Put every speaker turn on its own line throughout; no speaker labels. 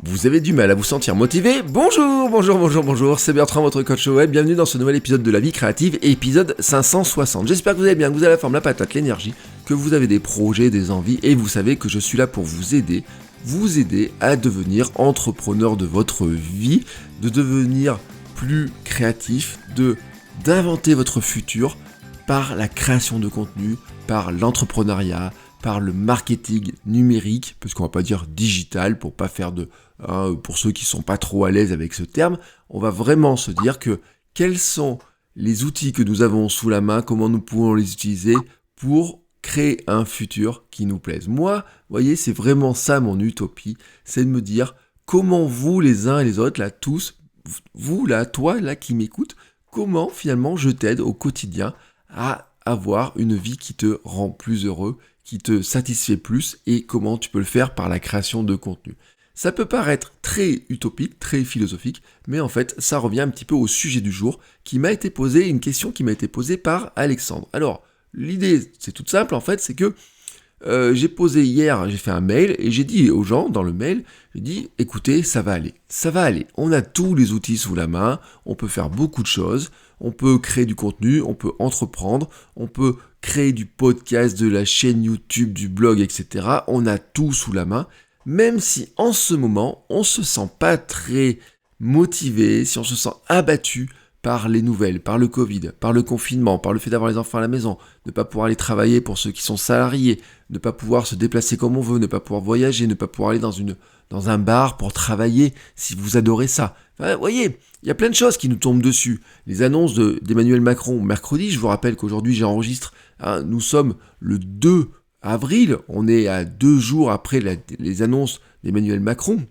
Vous avez du mal à vous sentir motivé? Bonjour, c'est Bertrand, votre coach web, bienvenue dans ce nouvel épisode de la vie créative, épisode 560. J'espère que vous allez bien, que vous avez la forme, la patate, l'énergie, que vous avez des projets, des envies, et vous savez que je suis là pour vous aider à devenir entrepreneur de votre vie, de devenir plus créatif, d'inventer votre futur par la création de contenu, par l'entrepreneuriat, par le marketing numérique, parce qu'on va pas dire digital pour pas faire pour ceux qui sont pas trop à l'aise avec ce terme, on va vraiment se dire que quels sont les outils que nous avons sous la main, comment nous pouvons les utiliser pour créer un futur qui nous plaise. Moi, vous voyez, c'est vraiment ça mon utopie, c'est de me dire comment vous les uns et les autres, là tous, vous là, toi là qui m'écoutes, comment finalement je t'aide au quotidien à avoir une vie qui te rend plus heureux, qui te satisfait plus, et comment tu peux le faire par la création de contenu. Ça peut paraître très utopique, très philosophique, mais en fait, ça revient un petit peu au sujet du jour, une question qui m'a été posée par Alexandre. Alors, l'idée, c'est toute simple, en fait, c'est que j'ai fait un mail, et j'ai dit aux gens, dans le mail, j'ai dit, écoutez, ça va aller, on a tous les outils sous la main, on peut faire beaucoup de choses, on peut créer du contenu, on peut entreprendre, on peut créer du podcast, de la chaîne YouTube, du blog, etc. On a tout sous la main, même si en ce moment, on se sent pas très motivé, si on se sent abattu par les nouvelles, par le Covid, par le confinement, par le fait d'avoir les enfants à la maison, ne pas pouvoir aller travailler pour ceux qui sont salariés, ne pas pouvoir se déplacer comme on veut, ne pas pouvoir voyager, ne pas pouvoir aller dans un bar pour travailler si vous adorez ça. Enfin, vous voyez, il y a plein de choses qui nous tombent dessus. Les annonces d'Emmanuel Macron mercredi, je vous rappelle qu'aujourd'hui j'enregistre, nous sommes le 2 avril, on est à 2 jours après les annonces d'Emmanuel Macron.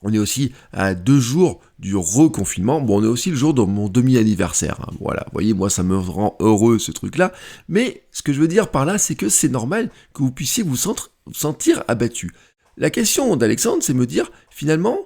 On est aussi à 2 jours du reconfinement. Bon, on est aussi le jour de mon demi-anniversaire. Voilà, vous voyez, moi ça me rend heureux ce truc-là. Mais ce que je veux dire par là, c'est que c'est normal que vous puissiez vous sentir abattu. La question d'Alexandre, c'est me dire, finalement,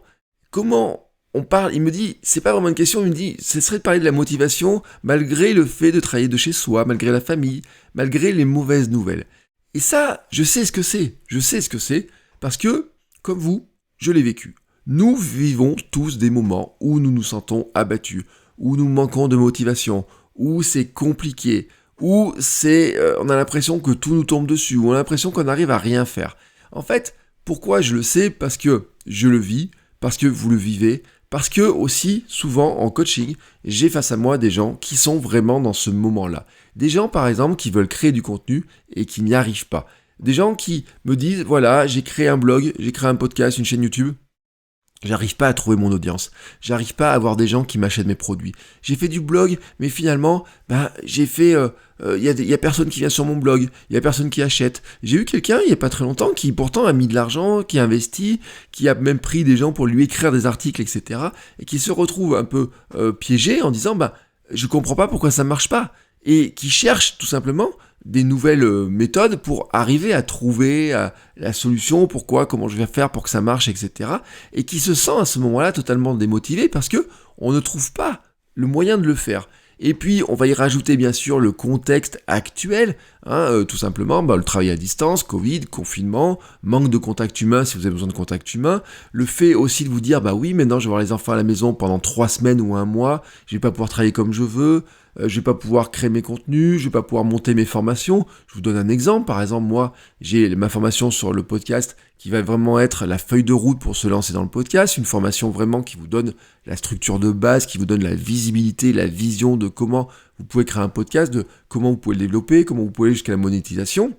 comment on parle. Il me dit, c'est pas vraiment une question, il me dit, ce serait de parler de la motivation malgré le fait de travailler de chez soi, malgré la famille, malgré les mauvaises nouvelles. Et ça, je sais ce que c'est, parce que, comme vous, je l'ai vécu. Nous vivons tous des moments où nous nous sentons abattus, où nous manquons de motivation, où c'est compliqué, où on a l'impression que tout nous tombe dessus, où on a l'impression qu'on n'arrive à rien faire. En fait, pourquoi je le sais? Parce que je le vis, parce que vous le vivez, parce que aussi, souvent en coaching, j'ai face à moi des gens qui sont vraiment dans ce moment-là. Des gens, par exemple, qui veulent créer du contenu et qui n'y arrivent pas. Des gens qui me disent, voilà, j'ai créé un blog, j'ai créé un podcast, une chaîne YouTube. J'arrive pas à trouver mon audience. J'arrive pas à avoir des gens qui m'achètent mes produits. J'ai fait du blog, mais finalement, y a personne qui vient sur mon blog. Il y a personne qui achète. J'ai eu quelqu'un, il y a pas très longtemps, qui pourtant a mis de l'argent, qui a investi, qui a même pris des gens pour lui écrire des articles, etc. Et qui se retrouve un peu piégé en disant, je comprends pas pourquoi ça marche pas. Et qui cherche tout simplement des nouvelles méthodes pour arriver à trouver la solution, comment je vais faire pour que ça marche, etc. Et qui se sent à ce moment-là totalement démotivé parce que on ne trouve pas le moyen de le faire. Et puis, on va y rajouter bien sûr le contexte actuel, tout simplement, le travail à distance, Covid, confinement, manque de contact humain si vous avez besoin de contact humain, le fait aussi de vous dire, oui, maintenant je vais avoir les enfants à la maison pendant 3 semaines ou 1 mois, je vais pas pouvoir travailler comme je veux, je vais pas pouvoir créer mes contenus, je vais pas pouvoir monter mes formations. Je vous donne un exemple, par exemple, moi, j'ai ma formation sur le podcast qui va vraiment être la feuille de route pour se lancer dans le podcast, une formation vraiment qui vous donne la structure de base, qui vous donne la visibilité, la vision de comment vous pouvez créer un podcast, de comment vous pouvez le développer, comment vous pouvez aller jusqu'à la monétisation.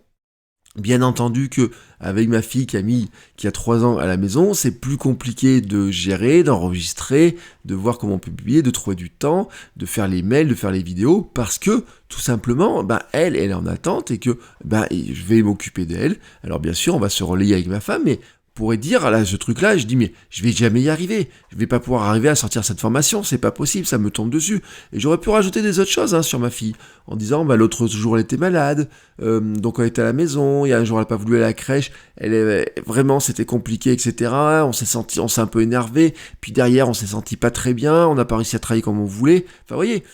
Bien entendu que avec ma fille Camille qui a 3 ans à la maison, c'est plus compliqué de gérer, d'enregistrer, de voir comment on peut publier, de trouver du temps, de faire les mails, de faire les vidéos, parce que tout simplement, elle est en attente et que je vais m'occuper d'elle. Alors bien sûr, on va se relayer avec ma femme, mais pourrait dire, là, ce truc-là, je dis, mais je vais jamais y arriver. Je vais pas pouvoir arriver à sortir cette formation, c'est pas possible, ça me tombe dessus. Et j'aurais pu rajouter des autres choses sur ma fille, en disant, l'autre jour, elle était malade, donc elle était à la maison, il y a un jour, elle n'a pas voulu aller à la crèche, vraiment, c'était compliqué, etc. On s'est un peu énervé, puis derrière, on s'est senti pas très bien, on n'a pas réussi à travailler comme on voulait. Enfin, vous voyez,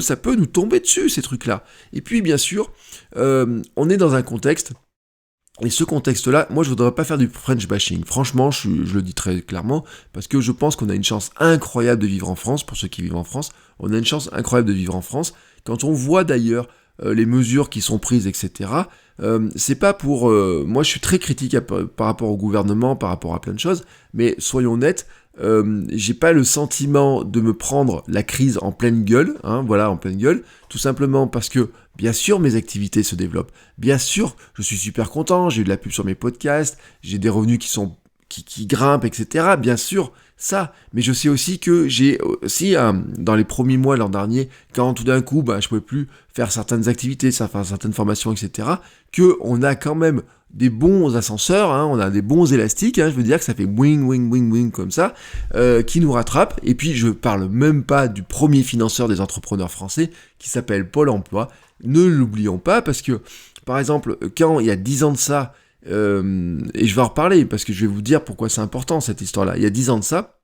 ça peut nous tomber dessus, ces trucs-là. Et puis, bien sûr, on est dans un contexte Et ce contexte-là, moi je voudrais pas faire du French bashing. Franchement, je le dis très clairement, parce que je pense qu'on a une chance incroyable de vivre en France, pour ceux qui vivent en France, on a une chance incroyable de vivre en France. Quand on voit d'ailleurs les mesures qui sont prises, etc., c'est pas pour... moi je suis très critique par rapport au gouvernement, par rapport à plein de choses, mais soyons honnêtes, j'ai pas le sentiment de me prendre la crise en pleine gueule, voilà, en pleine gueule, tout simplement parce que, bien sûr, mes activités se développent, bien sûr, je suis super content, j'ai eu de la pub sur mes podcasts, j'ai des revenus qui grimpent, etc., bien sûr, ça, mais je sais aussi que j'ai aussi, dans les premiers mois l'an dernier, quand tout d'un coup, je pouvais plus faire certaines activités, faire certaines formations, etc., que on a quand même des bons ascenseurs, on a des bons élastiques, je veux dire que ça fait wing, wing, wing, wing comme ça, qui nous rattrapent. Et puis je parle même pas du premier financeur des entrepreneurs français qui s'appelle Pôle Emploi. Ne l'oublions pas parce que, par exemple, quand il y a 10 ans de ça, et je vais en reparler parce que je vais vous dire pourquoi c'est important cette histoire-là. Il y a 10 ans de ça,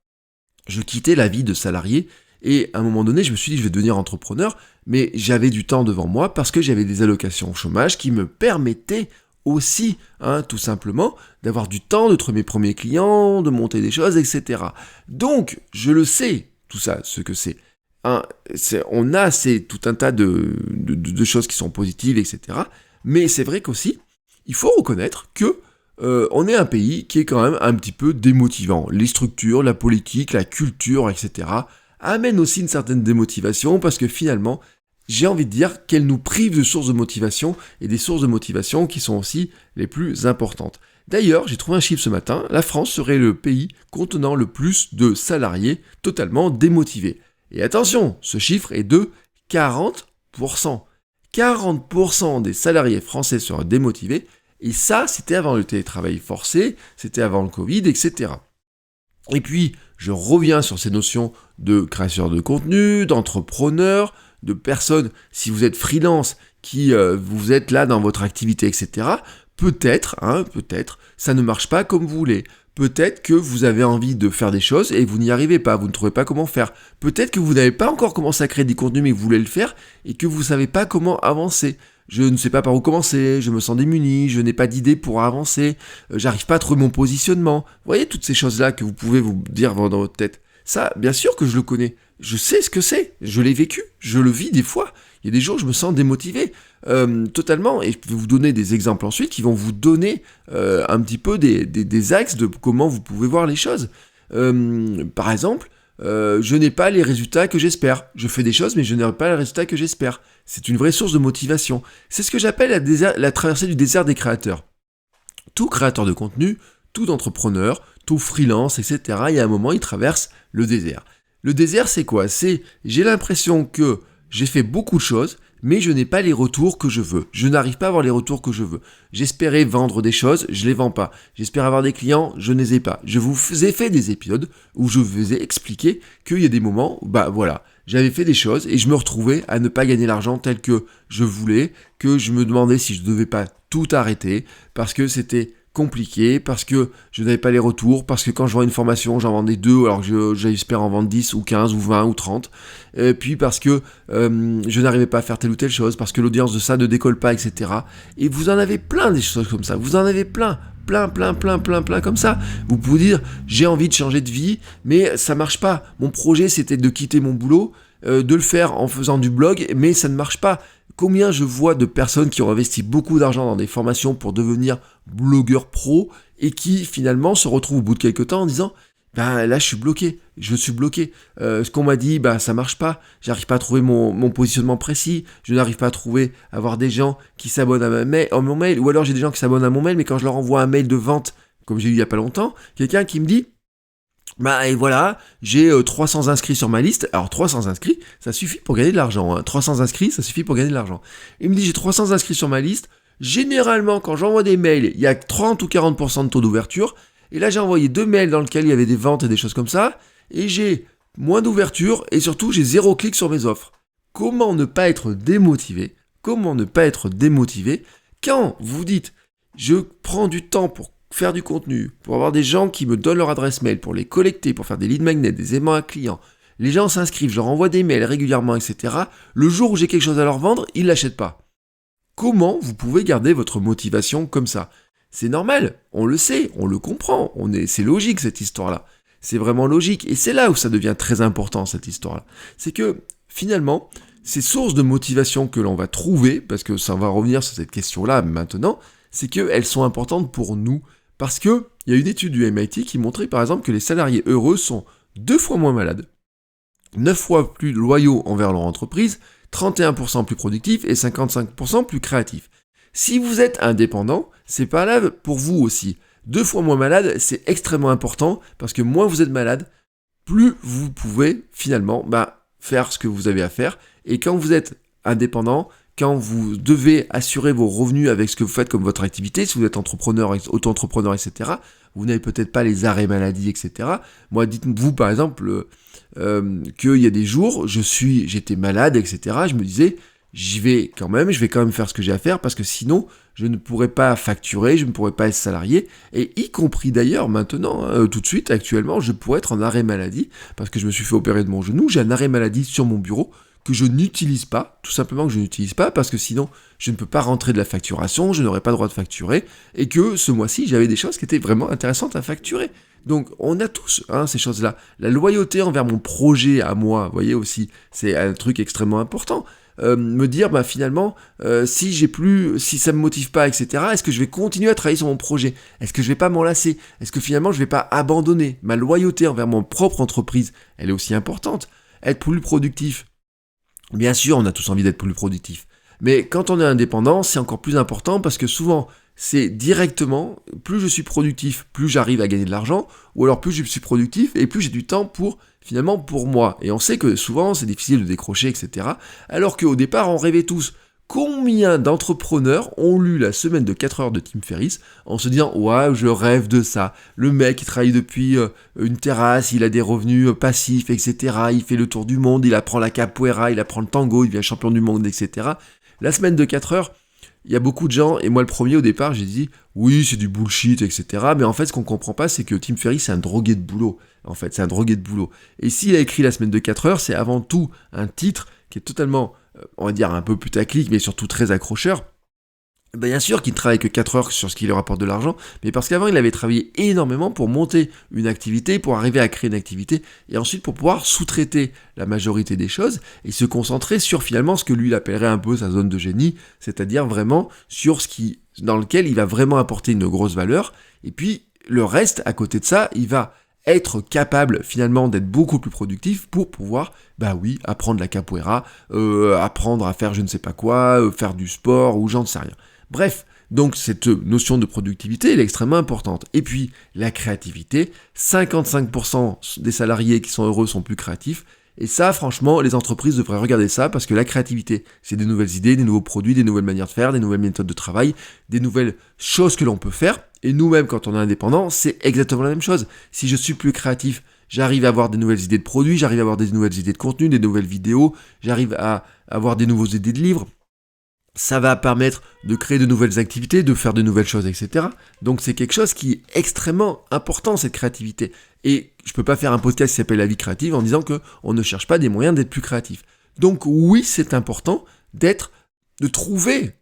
je quittais la vie de salarié et à un moment donné, je me suis dit je vais devenir entrepreneur, mais j'avais du temps devant moi parce que j'avais des allocations au chômage qui me permettaient aussi, tout simplement, d'avoir du temps, de trouver mes premiers clients, de monter des choses, etc. Donc, je le sais, tout ça, ce que c'est. On a tout un tas de choses qui sont positives, etc. Mais c'est vrai qu'aussi, il faut reconnaître que on est un pays qui est quand même un petit peu démotivant. Les structures, la politique, la culture, etc. amènent aussi une certaine démotivation parce que finalement, j'ai envie de dire qu'elle nous prive de sources de motivation et des sources de motivation qui sont aussi les plus importantes. D'ailleurs, j'ai trouvé un chiffre ce matin, la France serait le pays contenant le plus de salariés totalement démotivés. Et attention, ce chiffre est de 40%. 40% des salariés français seraient démotivés, et ça, c'était avant le télétravail forcé, c'était avant le Covid, etc. Et puis, je reviens sur ces notions de créateur de contenu, d'entrepreneur, de personnes, si vous êtes freelance, qui vous êtes là dans votre activité, etc., peut-être, ça ne marche pas comme vous voulez. Peut-être que vous avez envie de faire des choses et vous n'y arrivez pas, vous ne trouvez pas comment faire. Peut-être que vous n'avez pas encore commencé à créer des contenus mais que vous voulez le faire et que vous ne savez pas comment avancer. Je ne sais pas par où commencer, je me sens démuni, je n'ai pas d'idée pour avancer, j'arrive pas à trouver mon positionnement. Vous voyez toutes ces choses-là que vous pouvez vous dire dans votre tête. Ça, bien sûr que je le connais. Je sais ce que c'est, je l'ai vécu, je le vis des fois. Il y a des jours où je me sens démotivé, totalement, et je vais vous donner des exemples ensuite qui vont vous donner un petit peu des axes de comment vous pouvez voir les choses. Par exemple, je n'ai pas les résultats que j'espère. Je fais des choses, mais je n'ai pas les résultats que j'espère. C'est une vraie source de motivation. C'est ce que j'appelle la traversée du désert des créateurs. Tout créateur de contenu, tout entrepreneur, tout freelance, etc., il y a un moment, il traverse le désert. Le désert, c'est quoi ? J'ai l'impression que j'ai fait beaucoup de choses, mais je n'ai pas les retours que je veux. Je n'arrive pas à avoir les retours que je veux. J'espérais vendre des choses, je les vends pas. J'espère avoir des clients, je ne les ai pas. Je vous ai fait des épisodes où je vous ai expliqué qu'il y a des moments où, j'avais fait des choses et je me retrouvais à ne pas gagner l'argent tel que je voulais, que je me demandais si je ne devais pas tout arrêter, parce que c'était compliqué, parce que je n'avais pas les retours, parce que quand je vends une formation, j'en vendais 2, alors que j'espère en vendre 10 ou 15 ou 20 ou 30, et puis parce que je n'arrivais pas à faire telle ou telle chose, parce que l'audience de ça ne décolle pas, etc. Et vous en avez plein des choses comme ça, vous en avez plein comme ça. Vous pouvez dire, j'ai envie de changer de vie, mais ça marche pas. Mon projet, c'était de quitter mon boulot, de le faire en faisant du blog, mais ça ne marche pas. Combien je vois de personnes qui ont investi beaucoup d'argent dans des formations pour devenir blogueur pro et qui finalement se retrouvent au bout de quelques temps en disant là je suis bloqué. Ce qu'on m'a dit, ça marche pas, j'arrive pas à trouver mon positionnement précis, je n'arrive pas à avoir des gens qui s'abonnent à mon mail, ou alors j'ai des gens qui s'abonnent à mon mail, mais quand je leur envoie un mail de vente, comme j'ai eu il y a pas longtemps, quelqu'un qui me dit et voilà, j'ai 300 inscrits sur ma liste. Alors 300 inscrits, ça suffit pour gagner de l'argent. 300 inscrits, ça suffit pour gagner de l'argent. Il me dit, j'ai 300 inscrits sur ma liste. Généralement, quand j'envoie des mails, il y a 30 ou 40% de taux d'ouverture. Et là, j'ai envoyé 2 mails dans lesquels il y avait des ventes et des choses comme ça. Et j'ai moins d'ouverture et surtout, j'ai 0 clic sur mes offres. Comment ne pas être démotivé quand vous dites, je prends du temps pour faire du contenu, pour avoir des gens qui me donnent leur adresse mail, pour les collecter, pour faire des lead magnets, des aimants à clients. Les gens s'inscrivent, je leur envoie des mails régulièrement, etc. Le jour où j'ai quelque chose à leur vendre, ils ne l'achètent pas. Comment vous pouvez garder votre motivation comme ça ? C'est normal, on le sait, on le comprend, c'est logique cette histoire-là. C'est vraiment logique, et c'est là où ça devient très important cette histoire-là. C'est que, finalement, ces sources de motivation que l'on va trouver, parce que ça va revenir sur cette question-là maintenant, c'est qu'elles sont importantes pour nous, parce qu'il y a une étude du MIT qui montrait par exemple que les salariés heureux sont 2 fois moins malades, 9 fois plus loyaux envers leur entreprise, 31% plus productifs et 55% plus créatifs. Si vous êtes indépendant, c'est pas là pour vous aussi. 2 fois moins malade, c'est extrêmement important parce que moins vous êtes malade, plus vous pouvez finalement faire ce que vous avez à faire. Et quand vous êtes indépendant, quand vous devez assurer vos revenus avec ce que vous faites comme votre activité, si vous êtes entrepreneur, auto-entrepreneur, etc., vous n'avez peut-être pas les arrêts maladie, etc. Moi, dites-vous par exemple qu'il y a des jours, j'étais malade, etc. Je me disais, je vais quand même faire ce que j'ai à faire parce que sinon, je ne pourrais pas facturer, je ne pourrais pas être salarié, et y compris d'ailleurs maintenant, tout de suite, actuellement, je pourrais être en arrêt maladie parce que je me suis fait opérer de mon genou, j'ai un arrêt maladie sur mon bureau que je n'utilise pas, tout simplement que je n'utilise pas parce que sinon, je ne peux pas rentrer de la facturation, je n'aurais pas le droit de facturer, et que ce mois-ci, j'avais des choses qui étaient vraiment intéressantes à facturer. Donc, on a tous ces choses-là. La loyauté envers mon projet à moi, vous voyez aussi, c'est un truc extrêmement important. Me dire finalement si ça me motive pas, etc., est-ce que je vais continuer à travailler sur mon projet, est-ce que je vais pas m'en lasser, est-ce que finalement je vais pas abandonner ma loyauté envers mon propre entreprise, elle est aussi importante. Être plus productif, bien sûr on a tous envie d'être plus productif, mais quand on est indépendant c'est encore plus important parce que souvent c'est directement, plus je suis productif, plus j'arrive à gagner de l'argent, ou alors plus je suis productif et plus j'ai du temps pour moi. Et on sait que souvent c'est difficile de décrocher, etc. Alors qu'au départ on rêvait tous. Combien d'entrepreneurs ont lu la semaine de 4 heures de Tim Ferriss en se disant « Ouais, je rêve de ça. Le mec, il travaille depuis une terrasse, il a des revenus passifs, etc. Il fait le tour du monde, il apprend la capoeira, il apprend le tango, il devient champion du monde, etc. » La semaine de 4 heures, il y a beaucoup de gens, et moi le premier au départ, j'ai dit « Oui, c'est du bullshit, etc. » Mais en fait, ce qu'on comprend pas, c'est que Tim Ferriss, c'est un drogué de boulot. En fait, c'est un drogué de boulot. Et s'il a écrit la semaine de 4 heures, c'est avant tout un titre qui est totalement, on va dire, un peu putaclic, mais surtout très accrocheur. Bien sûr qu'il ne travaille que 4 heures sur ce qui lui rapporte de l'argent, mais parce qu'avant il avait travaillé énormément pour monter une activité, pour arriver à créer une activité, et ensuite pour pouvoir sous-traiter la majorité des choses, et se concentrer sur finalement ce que lui il appellerait un peu sa zone de génie, c'est-à-dire vraiment sur dans lequel il va vraiment apporter une grosse valeur, et puis le reste, à côté de ça, il va être capable finalement d'être beaucoup plus productif pour pouvoir, apprendre la capoeira, apprendre à faire je ne sais pas quoi, faire du sport ou j'en sais rien. Bref, donc cette notion de productivité, elle est extrêmement importante. Et puis, la créativité, 55% des salariés qui sont heureux sont plus créatifs. Et ça, franchement, les entreprises devraient regarder ça parce que la créativité, c'est des nouvelles idées, des nouveaux produits, des nouvelles manières de faire, des nouvelles méthodes de travail, des nouvelles choses que l'on peut faire. Et nous-mêmes, quand on est indépendant, c'est exactement la même chose. Si je suis plus créatif, j'arrive à avoir des nouvelles idées de produits, j'arrive à avoir des nouvelles idées de contenu, des nouvelles vidéos, j'arrive à avoir des nouveaux idées de livres. Ça va permettre de créer de nouvelles activités, de faire de nouvelles choses, etc. Donc c'est quelque chose qui est extrêmement important, cette créativité. Et je peux pas faire un podcast qui s'appelle La vie créative en disant qu'on ne cherche pas des moyens d'être plus créatif. Donc oui, c'est important de trouver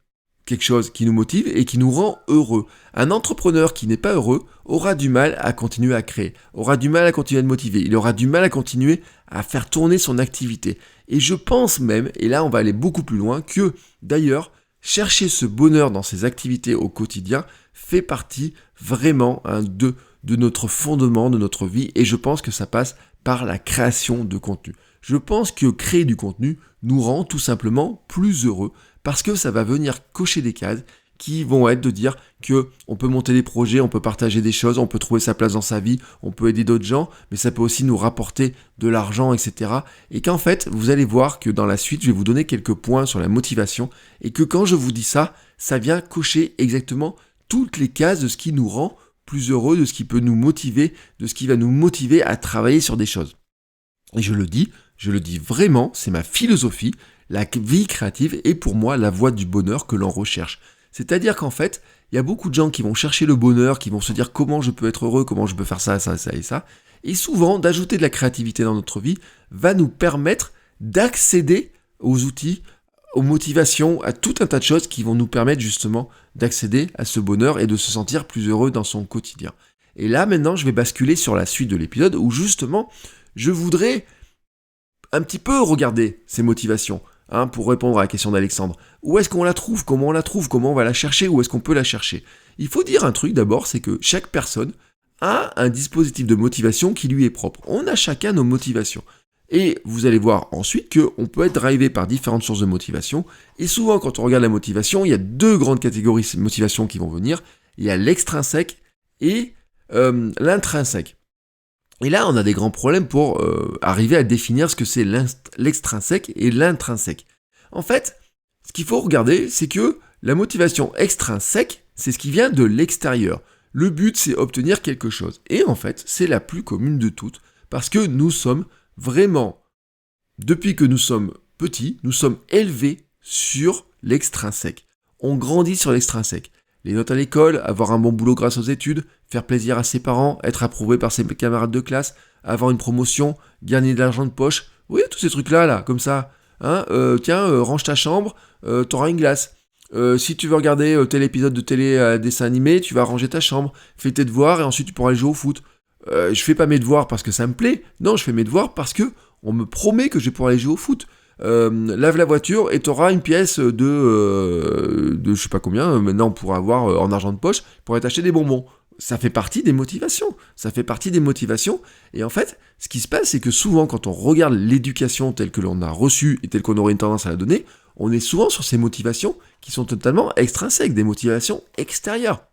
quelque chose qui nous motive et qui nous rend heureux. Un entrepreneur qui n'est pas heureux aura du mal à continuer à créer, aura du mal à continuer à être motivé, il aura du mal à continuer à faire tourner son activité. Et je pense même, et là on va aller beaucoup plus loin, que d'ailleurs, chercher ce bonheur dans ses activités au quotidien fait partie vraiment de notre fondement, de notre vie, et je pense que ça passe par la création de contenu. Je pense que créer du contenu nous rend tout simplement plus heureux, parce que ça va venir cocher des cases qui vont être de dire que on peut monter des projets, on peut partager des choses, on peut trouver sa place dans sa vie, on peut aider d'autres gens, mais ça peut aussi nous rapporter de l'argent, etc. Et qu'en fait, vous allez voir que dans la suite, je vais vous donner quelques points sur la motivation, et que quand je vous dis ça, ça vient cocher exactement toutes les cases de ce qui nous rend plus heureux, de ce qui peut nous motiver, de ce qui va nous motiver à travailler sur des choses. Et je le dis vraiment, c'est ma philosophie. La vie créative est pour moi la voie du bonheur que l'on recherche. C'est-à-dire qu'en fait, il y a beaucoup de gens qui vont chercher le bonheur, qui vont se dire comment je peux être heureux, comment je peux faire ça, ça, ça et ça. Et souvent, d'ajouter de la créativité dans notre vie va nous permettre d'accéder aux outils, aux motivations, à tout un tas de choses qui vont nous permettre justement d'accéder à ce bonheur et de se sentir plus heureux dans son quotidien. Et là, maintenant, je vais basculer sur la suite de l'épisode où justement, je voudrais un petit peu regarder ces motivations, pour répondre à la question d'Alexandre. Où est-ce qu'on la trouve ? Comment on la trouve ? Comment on va la chercher ? Où est-ce qu'on peut la chercher ? Il faut dire un truc d'abord, c'est que chaque personne a un dispositif de motivation qui lui est propre. On a chacun nos motivations. Et vous allez voir ensuite qu'on peut être drivé par différentes sources de motivation. Et souvent, quand on regarde la motivation, il y a deux grandes catégories de motivation qui vont venir. Il y a l'extrinsèque et l'intrinsèque. Et là, on a des grands problèmes pour arriver à définir ce que c'est l'extrinsèque et l'intrinsèque. En fait, ce qu'il faut regarder, c'est que la motivation extrinsèque, c'est ce qui vient de l'extérieur. Le but, c'est obtenir quelque chose. Et en fait, c'est la plus commune de toutes, parce que nous sommes vraiment, depuis que nous sommes petits, nous sommes élevés sur l'extrinsèque. On grandit sur l'extrinsèque. Les notes à l'école, avoir un bon boulot grâce aux études, faire plaisir à ses parents, être approuvé par ses camarades de classe, avoir une promotion, gagner de l'argent de poche. Oui, tous ces trucs-là, comme ça. Range ta chambre, t'auras une glace. Si tu veux regarder tel épisode de télé dessin animé, tu vas ranger ta chambre, fais tes devoirs et ensuite tu pourras aller jouer au foot. Je fais pas mes devoirs parce que ça me plaît. Non, je fais mes devoirs parce que on me promet que je vais pouvoir aller jouer au foot. Lave la voiture et t'auras une pièce de je sais pas combien maintenant pour avoir en argent de poche pour aller t'acheter des bonbons. Ça fait partie des motivations. Et en fait, ce qui se passe, c'est que souvent, quand on regarde l'éducation telle que l'on a reçue et telle qu'on aurait une tendance à la donner, on est souvent sur ces motivations qui sont totalement extrinsèques, des motivations extérieures.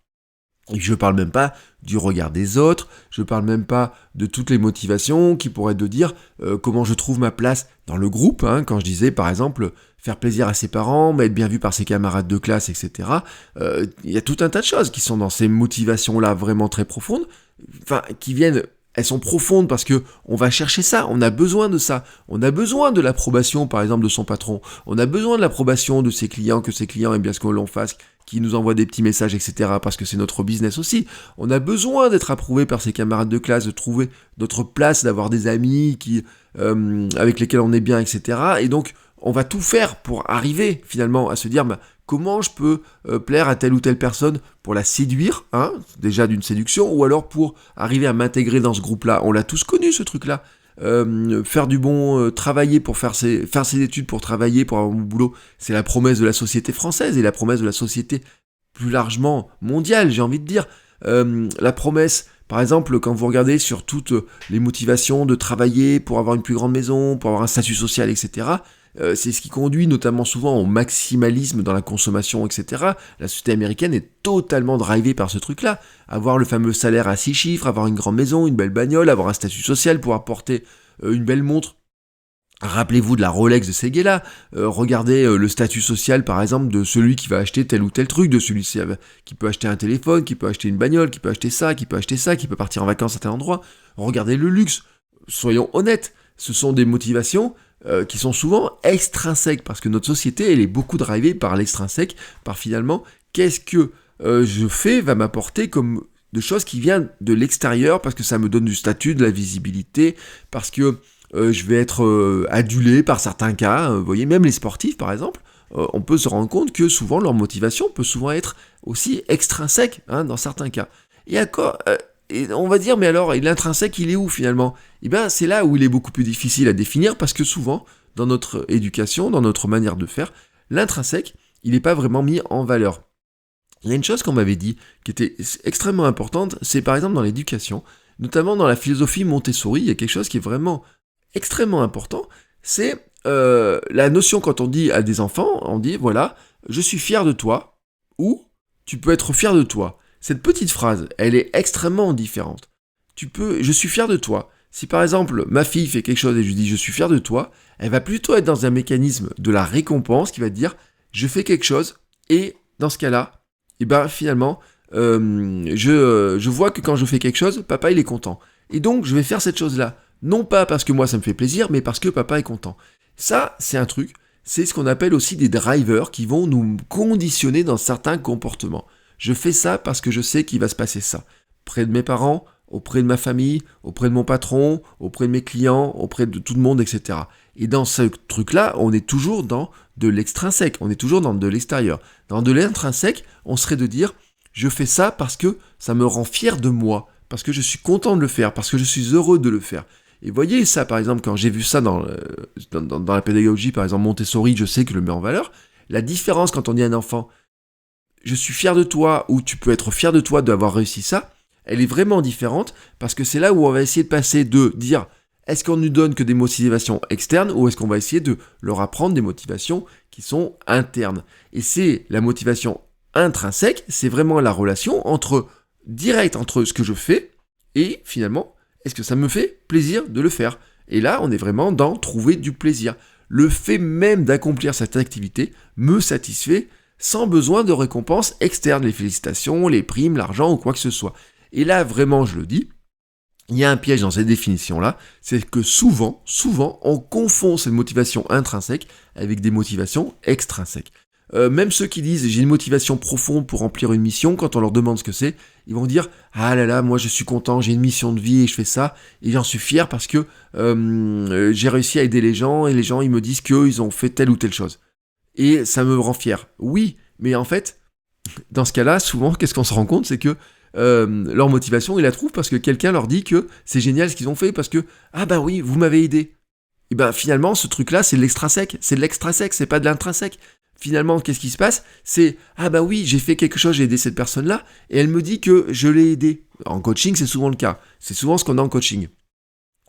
Et je parle même pas du regard des autres, je parle même pas de toutes les motivations qui pourraient être de dire comment je trouve ma place dans le groupe, quand je disais par exemple faire plaisir à ses parents, être bien vu par ses camarades de classe, etc. Il y a tout un tas de choses qui sont dans ces motivations-là vraiment très profondes, qui viennent, elles sont profondes parce que on va chercher ça, on a besoin de ça, on a besoin de l'approbation par exemple de son patron, on a besoin de l'approbation de ses clients, que ses clients aiment bien ce que l'on fasse, qui nous envoient des petits messages, etc. parce que c'est notre business aussi. On a besoin d'être approuvé par ses camarades de classe, de trouver notre place, d'avoir des amis avec lesquels on est bien, etc. Et donc, on va tout faire pour arriver finalement à se dire comment je peux plaire à telle ou telle personne pour la séduire, déjà d'une séduction, ou alors pour arriver à m'intégrer dans ce groupe-là. On l'a tous connu ce truc-là. Faire du bon, travailler pour faire ses études, pour travailler, pour avoir un bon boulot, c'est la promesse de la société française et la promesse de la société plus largement mondiale, j'ai envie de dire. La promesse, par exemple, quand vous regardez sur toutes les motivations de travailler pour avoir une plus grande maison, pour avoir un statut social, etc., c'est ce qui conduit notamment souvent au maximalisme dans la consommation, etc. La société américaine est totalement drivée par ce truc-là. Avoir le fameux salaire à 6 chiffres, avoir une grande maison, une belle bagnole, avoir un statut social, pouvoir porter une belle montre. Rappelez-vous de la Rolex de ces gars-là. Regardez le statut social, par exemple, de celui qui va acheter tel ou tel truc, de celui qui peut acheter un téléphone, qui peut acheter une bagnole, qui peut acheter ça, qui peut partir en vacances à tel endroit. Regardez le luxe. Soyons honnêtes, ce sont des motivations qui sont souvent extrinsèques, parce que notre société, elle est beaucoup drivée par l'extrinsèque, par finalement, qu'est-ce que je fais va m'apporter comme de choses qui viennent de l'extérieur, parce que ça me donne du statut, de la visibilité, parce que je vais être adulé par certains cas, vous voyez, même les sportifs par exemple, on peut se rendre compte que souvent leur motivation peut souvent être aussi extrinsèque, dans certains cas. Et on va dire, mais alors, l'intrinsèque, il est où finalement ? Eh bien, c'est là où il est beaucoup plus difficile à définir, parce que souvent, dans notre éducation, dans notre manière de faire, l'intrinsèque, il n'est pas vraiment mis en valeur. Il y a une chose qu'on m'avait dit, qui était extrêmement importante, c'est par exemple dans l'éducation, notamment dans la philosophie Montessori, il y a quelque chose qui est vraiment extrêmement important, c'est la notion quand on dit à des enfants, on dit, voilà, je suis fier de toi, ou tu peux être fier de toi. Cette petite phrase, elle est extrêmement différente. Je suis fier de toi. Si par exemple, ma fille fait quelque chose et je lui dis je suis fier de toi, elle va plutôt être dans un mécanisme de la récompense qui va dire je fais quelque chose et dans ce cas-là, finalement, je vois que quand je fais quelque chose, papa il est content. Et donc je vais faire cette chose-là. Non pas parce que moi ça me fait plaisir, mais parce que papa est content. Ça, c'est un truc, c'est ce qu'on appelle aussi des drivers qui vont nous conditionner dans certains comportements. Je fais ça parce que je sais qu'il va se passer ça. Près de mes parents, auprès de ma famille, auprès de mon patron, auprès de mes clients, auprès de tout le monde, etc. Et dans ce truc-là, on est toujours dans de l'extrinsèque, on est toujours dans de l'extérieur. Dans de l'intrinsèque, on serait de dire, je fais ça parce que ça me rend fier de moi, parce que je suis content de le faire, parce que je suis heureux de le faire. Et voyez ça, par exemple, quand j'ai vu ça dans la pédagogie, par exemple Montessori, je sais que je le mets en valeur. La différence quand on dit à un enfant, je suis fier de toi, ou tu peux être fier de toi d'avoir réussi ça, elle est vraiment différente, parce que c'est là où on va essayer de passer de dire, est-ce qu'on ne donne que des motivations externes, ou est-ce qu'on va essayer de leur apprendre des motivations qui sont internes. Et c'est la motivation intrinsèque, c'est vraiment la relation directe entre ce que je fais, et finalement, est-ce que ça me fait plaisir de le faire? Et là, on est vraiment dans trouver du plaisir. Le fait même d'accomplir cette activité me satisfait sans besoin de récompenses externes, les félicitations, les primes, l'argent ou quoi que ce soit. Et là, vraiment, je le dis, il y a un piège dans cette définition-là, c'est que souvent, on confond cette motivation intrinsèque avec des motivations extrinsèques. Même ceux qui disent « j'ai une motivation profonde pour remplir une mission », quand on leur demande ce que c'est, ils vont dire « ah là là, moi je suis content, j'ai une mission de vie et je fais ça, et j'en suis fier parce que j'ai réussi à aider les gens, et les gens ils me disent qu'ils ont fait telle ou telle chose. Et ça me rend fier. » Oui, mais en fait, dans ce cas-là, souvent, qu'est-ce qu'on se rend compte, c'est que leur motivation, ils la trouvent parce que quelqu'un leur dit que c'est génial ce qu'ils ont fait, parce que « ah bah oui, vous m'avez aidé ». Et ben finalement, ce truc-là, c'est de l'extrinsèque, c'est pas de l'intrinsèque. Finalement, qu'est-ce qui se passe? C'est « ah bah oui, j'ai fait quelque chose, j'ai aidé cette personne-là, et elle me dit que je l'ai aidé. » En coaching, c'est souvent le cas. C'est souvent ce qu'on a en coaching.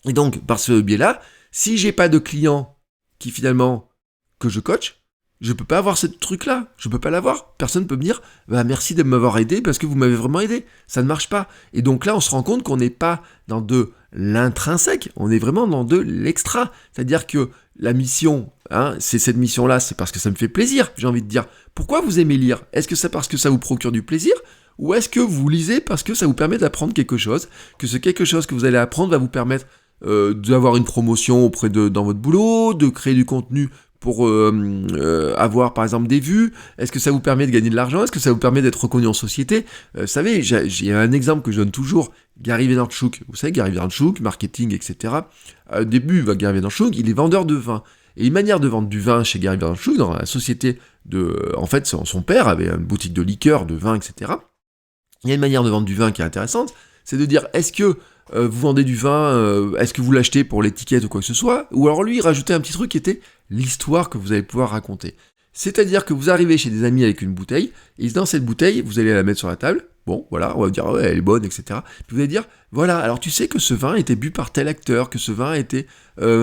Et donc, par ce biais-là, si j'ai pas de client qui finalement, que je coach, je peux pas avoir ce truc-là, je peux pas l'avoir. Personne peut me dire « bah merci de m'avoir aidé parce que vous m'avez vraiment aidé. » Ça ne marche pas. Et donc là, on se rend compte qu'on n'est pas dans de l'intrinsèque, on est vraiment dans de l'extra. C'est-à-dire que la mission, c'est cette mission-là, c'est parce que ça me fait plaisir, j'ai envie de dire. Pourquoi vous aimez lire? Est-ce que c'est parce que ça vous procure du plaisir? Ou est-ce que vous lisez parce que ça vous permet d'apprendre quelque chose? Que ce quelque chose que vous allez apprendre va vous permettre d'avoir une promotion dans votre boulot, de créer du contenu pour avoir par exemple des vues? Est-ce que ça vous permet de gagner de l'argent? Est-ce que ça vous permet d'être reconnu en société? Vous savez, j'ai un exemple que je donne toujours, Gary Vaynerchuk. Vous savez, Gary Vaynerchuk, marketing, etc. Au début, Gary Vaynerchuk, il est vendeur de vin. Et une manière de vendre du vin chez Gary Vaynerchuk, dans la société en fait, son père avait une boutique de liqueurs, de vin, etc. Il y a une manière de vendre du vin qui est intéressante, c'est de dire, est-ce que vous vendez du vin, est-ce que vous l'achetez pour l'étiquette ou quoi que ce soit? Ou alors lui, il rajoutait un petit truc qui était l'histoire que vous allez pouvoir raconter. C'est-à-dire que vous arrivez chez des amis avec une bouteille, et dans cette bouteille, vous allez la mettre sur la table, bon, voilà, on va dire, ouais, elle est bonne, etc. Puis vous allez dire, voilà, alors tu sais que ce vin était bu par tel acteur, que ce vin a été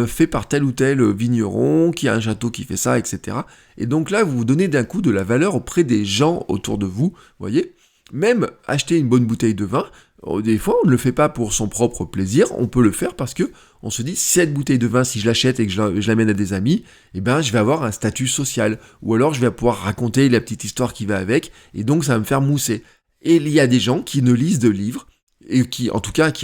fait par tel ou tel vigneron, qui a un château qui fait ça, etc. Et donc là, vous vous donnez d'un coup de la valeur auprès des gens autour de vous, voyez. Même acheter une bonne bouteille de vin, des fois on ne le fait pas pour son propre plaisir, on peut le faire parce que on se dit, cette bouteille de vin, si je l'achète et que je l'amène à des amis, eh ben je vais avoir un statut social, ou alors je vais pouvoir raconter la petite histoire qui va avec, et donc ça va me faire mousser. Et il y a des gens qui ne lisent de livres, et qui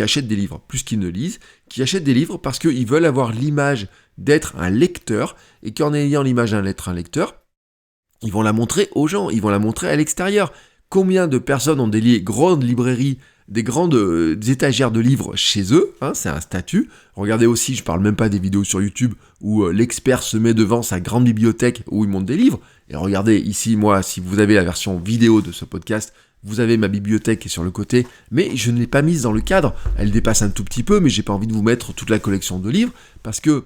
achètent des livres, plus qu'ils ne lisent, qui achètent des livres parce qu'ils veulent avoir l'image d'être un lecteur, et qu'en ayant l'image d'être un lecteur, ils vont la montrer aux gens, ils vont la montrer à l'extérieur. Combien de personnes ont des grandes librairies, des grandes étagères de livres chez eux, c'est un statut. Regardez aussi, je parle même pas des vidéos sur YouTube où l'expert se met devant sa grande bibliothèque où il monte des livres. Et regardez ici, moi, si vous avez la version vidéo de ce podcast, vous avez ma bibliothèque qui est sur le côté, mais je ne l'ai pas mise dans le cadre. Elle dépasse un tout petit peu, mais j'ai pas envie de vous mettre toute la collection de livres, parce que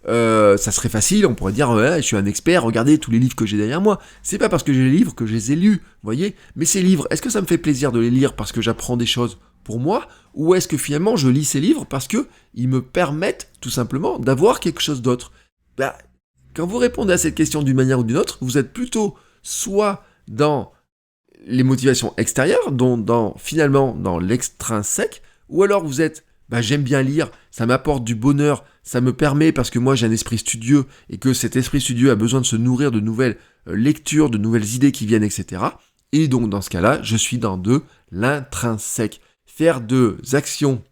ça serait facile, on pourrait dire ouais, je suis un expert, regardez tous les livres que j'ai derrière moi. C'est pas parce que j'ai les livres que je les ai lus, voyez. Mais ces livres, est-ce que ça me fait plaisir de les lire parce que j'apprends des choses pour moi, ou est-ce que finalement je lis ces livres parce que ils me permettent tout simplement d'avoir quelque chose d'autre? Quand vous répondez à cette question d'une manière ou d'une autre, vous êtes plutôt soit dans les motivations extérieures, finalement dans l'extrinsèque, ou alors vous êtes j'aime bien lire, ça m'apporte du bonheur, ça me permet, parce que moi j'ai un esprit studieux, et que cet esprit studieux a besoin de se nourrir de nouvelles lectures, de nouvelles idées qui viennent, etc. Et donc dans ce cas-là, je suis dans de l'intrinsèque. Faire des actions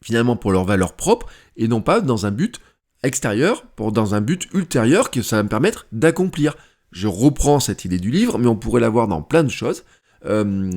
finalement pour leur valeur propre, et non pas dans un but extérieur, dans un but ultérieur que ça va me permettre d'accomplir. Je reprends cette idée du livre, mais on pourrait l'avoir dans plein de choses.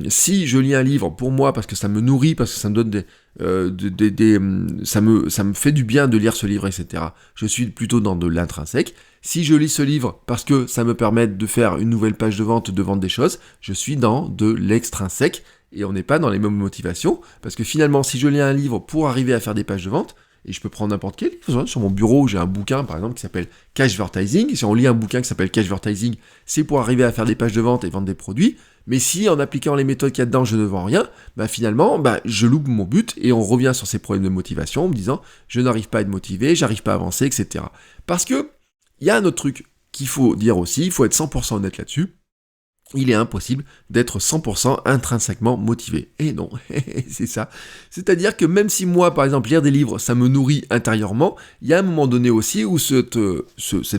Si je lis un livre pour moi parce que ça me nourrit, parce que ça me donne ça me fait du bien de lire ce livre, etc. Je suis plutôt dans de l'intrinsèque. Si je lis ce livre parce que ça me permet de faire une nouvelle page de vente, de vendre des choses, je suis dans de l'extrinsèque et on n'est pas dans les mêmes motivations. Parce que finalement, si je lis un livre pour arriver à faire des pages de vente, et je peux prendre n'importe quel livre, sur mon bureau, j'ai un bouquin par exemple qui s'appelle Cashvertising. Si on lit un bouquin qui s'appelle Cashvertising, c'est pour arriver à faire des pages de vente et vendre des produits. Mais si en appliquant les méthodes qu'il y a dedans, je ne vends rien, finalement, je loupe mon but et on revient sur ces problèmes de motivation en me disant je n'arrive pas à être motivé, j'arrive pas à avancer, etc. Parce que il y a un autre truc qu'il faut dire aussi, il faut être 100% honnête là-dessus. Il est impossible d'être 100% intrinsèquement motivé. Et non, c'est ça. C'est-à-dire que même si moi, par exemple, lire des livres, ça me nourrit intérieurement, il y a un moment donné aussi où cette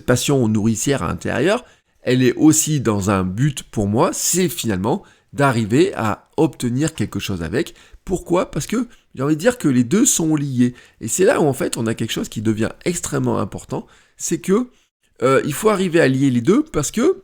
passion nourricière à l'intérieur, elle est aussi dans un but pour moi, c'est finalement d'arriver à obtenir quelque chose avec. Pourquoi ? Parce que j'ai envie de dire que les deux sont liés. Et c'est là où en fait on a quelque chose qui devient extrêmement important, c'est que il faut arriver à lier les deux parce que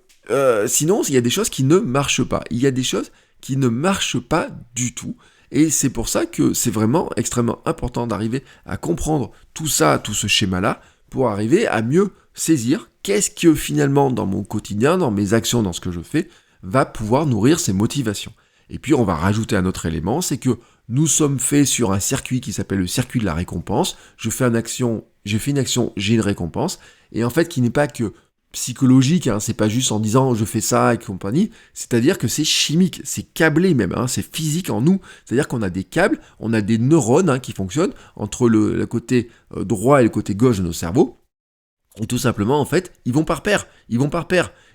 sinon, il y a des choses qui ne marchent pas. Il y a des choses qui ne marchent pas du tout. Et c'est pour ça que c'est vraiment extrêmement important d'arriver à comprendre tout ça, tout ce schéma-là, pour arriver à mieux saisir qu'est-ce que finalement dans mon quotidien, dans mes actions, dans ce que je fais, va pouvoir nourrir ces motivations. Et puis on va rajouter un autre élément, c'est que nous sommes faits sur un circuit qui s'appelle le circuit de la récompense. J'ai fait une action, j'ai une récompense. Et en fait, qui n'est pas que psychologique, c'est pas juste en disant je fais ça et compagnie, c'est-à-dire que c'est chimique, c'est câblé même, c'est physique en nous, c'est-à-dire qu'on a des câbles, on a des neurones qui fonctionnent entre le côté droit et le côté gauche de nos cerveaux, et tout simplement en fait, ils vont par paire,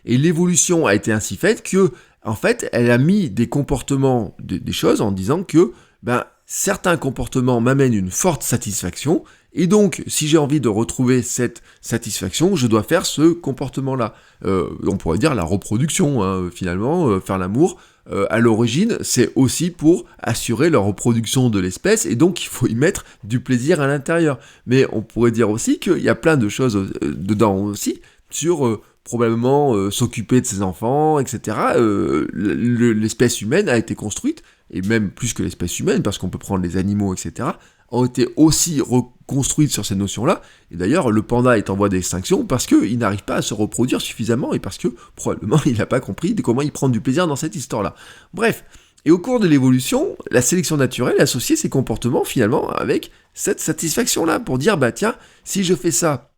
et l'évolution a été ainsi faite que, en fait, elle a mis des comportements, des choses en disant que, certains comportements m'amènent une forte satisfaction, et donc, si j'ai envie de retrouver cette satisfaction, je dois faire ce comportement-là. On pourrait dire la reproduction, finalement, faire l'amour, à l'origine, c'est aussi pour assurer la reproduction de l'espèce, et donc il faut y mettre du plaisir à l'intérieur. Mais on pourrait dire aussi qu'il y a plein de choses dedans aussi, sur probablement s'occuper de ses enfants, etc. L'espèce humaine a été construite, et même plus que l'espèce humaine, parce qu'on peut prendre les animaux, etc., ont été aussi reconstruites sur ces notions-là. Et d'ailleurs, le panda est en voie d'extinction parce qu'il n'arrive pas à se reproduire suffisamment et parce que, probablement, il n'a pas compris comment il prend du plaisir dans cette histoire-là. Bref, et au cours de l'évolution, la sélection naturelle associe ces comportements, finalement, avec cette satisfaction-là, pour dire, tiens, si je fais ça,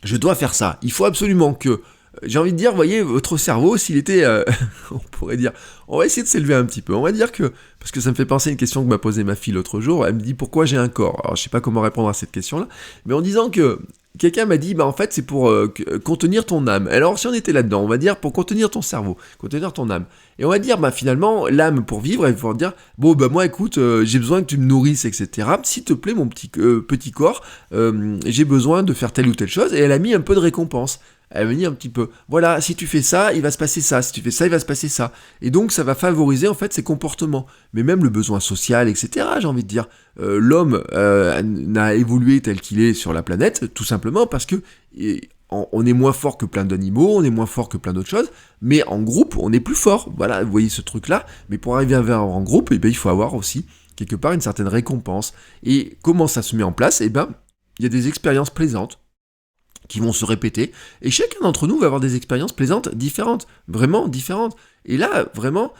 je dois faire ça. Il faut absolument que... J'ai envie de dire, voyez, votre cerveau, s'il était, on pourrait dire, on va essayer de s'élever un petit peu, on va dire que, parce que ça me fait penser à une question que m'a posée ma fille l'autre jour, elle me dit pourquoi j'ai un corps. Alors je sais pas comment répondre à cette question-là, mais en disant que quelqu'un m'a dit, en fait c'est pour contenir ton âme. Alors si on était là-dedans, on va dire pour contenir ton cerveau, contenir ton âme. Et on va dire, finalement, l'âme pour vivre, elle va dire, moi écoute, j'ai besoin que tu me nourrisses, etc. S'il te plaît mon petit corps, j'ai besoin de faire telle ou telle chose, et elle a mis un peu de récompense. Elle m'a dit un petit peu, voilà, si tu fais ça, il va se passer ça, si tu fais ça, il va se passer ça. Et donc, ça va favoriser, en fait, ces comportements. Mais même le besoin social, etc., j'ai envie de dire. L'homme n'a évolué tel qu'il est sur la planète, tout simplement parce que on est moins fort que plein d'animaux, on est moins fort que plein d'autres choses, mais en groupe, on est plus fort. Voilà, vous voyez ce truc-là. Mais pour arriver à avoir en groupe, il faut avoir aussi, quelque part, une certaine récompense. Et comment ça se met en place ? Il y a des expériences plaisantes qui vont se répéter, et chacun d'entre nous va avoir des expériences plaisantes différentes, vraiment différentes. Et là, vraiment,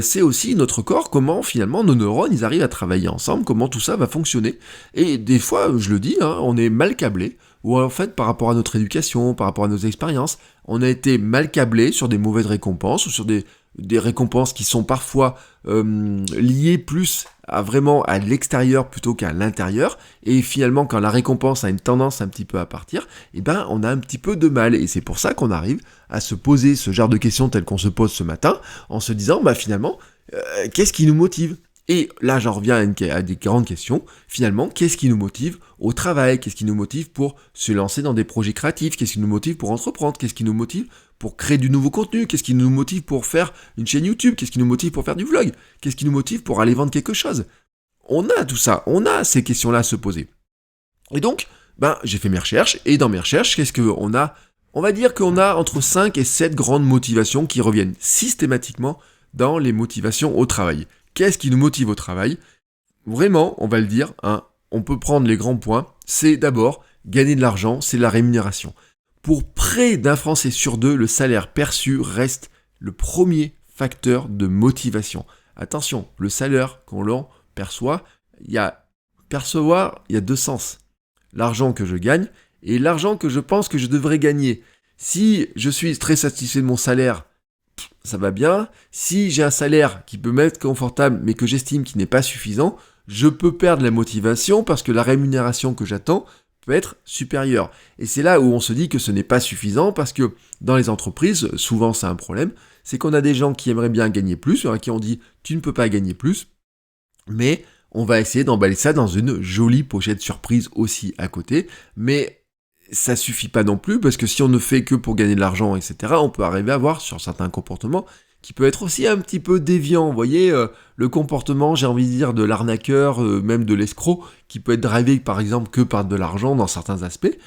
c'est aussi notre corps, comment finalement nos neurones, ils arrivent à travailler ensemble, comment tout ça va fonctionner. Et des fois, je le dis, on est mal câblé, ou en fait, par rapport à notre éducation, par rapport à nos expériences, on a été mal câblé sur des mauvaises récompenses, ou sur des récompenses qui sont parfois liées plus à l'extérieur plutôt qu'à l'intérieur, et finalement quand la récompense a une tendance un petit peu à partir, on a un petit peu de mal, et c'est pour ça qu'on arrive à se poser ce genre de questions telles qu'on se pose ce matin, en se disant finalement, qu'est-ce qui nous motive ? Et là, j'en reviens à des grandes questions. Finalement, qu'est-ce qui nous motive au travail ? Qu'est-ce qui nous motive pour se lancer dans des projets créatifs ? Qu'est-ce qui nous motive pour entreprendre ? Qu'est-ce qui nous motive pour créer du nouveau contenu ? Qu'est-ce qui nous motive pour faire une chaîne YouTube ? Qu'est-ce qui nous motive pour faire du vlog ? Qu'est-ce qui nous motive pour aller vendre quelque chose ? On a tout ça, on a ces questions-là à se poser. Et donc, j'ai fait mes recherches, et dans mes recherches, qu'est-ce qu'on a ? On va dire qu'on a entre 5 et 7 grandes motivations qui reviennent systématiquement dans les motivations au travail. Qu'est-ce qui nous motive au travail ? vraiment, on va le dire, hein, on peut prendre les grands points, c'est d'abord gagner de l'argent, c'est la rémunération. Pour près d'un Français sur deux, le salaire perçu reste le premier facteur de motivation. Attention, le salaire qu'on l'on perçoit, il y a deux sens. L'argent que je gagne et l'argent que je pense que je devrais gagner. Si je suis très satisfait de mon salaire, ça va bien. Si j'ai un salaire qui peut m'être confortable mais que j'estime qu'il n'est pas suffisant, je peux perdre la motivation parce que la rémunération que j'attends peut être supérieure. Et c'est là où on se dit que ce n'est pas suffisant parce que dans les entreprises, souvent c'est un problème, c'est qu'on a des gens qui aimeraient bien gagner plus, à qui on dit tu ne peux pas gagner plus, mais on va essayer d'emballer ça dans une jolie pochette surprise aussi à côté, mais ça suffit pas non plus, parce que si on ne fait que pour gagner de l'argent, etc., on peut arriver à voir sur certains comportements qui peut être aussi un petit peu déviant. Vous voyez, le comportement, j'ai envie de dire, de l'arnaqueur, même de l'escroc, qui peut être drivé par exemple que par de l'argent dans certains aspects,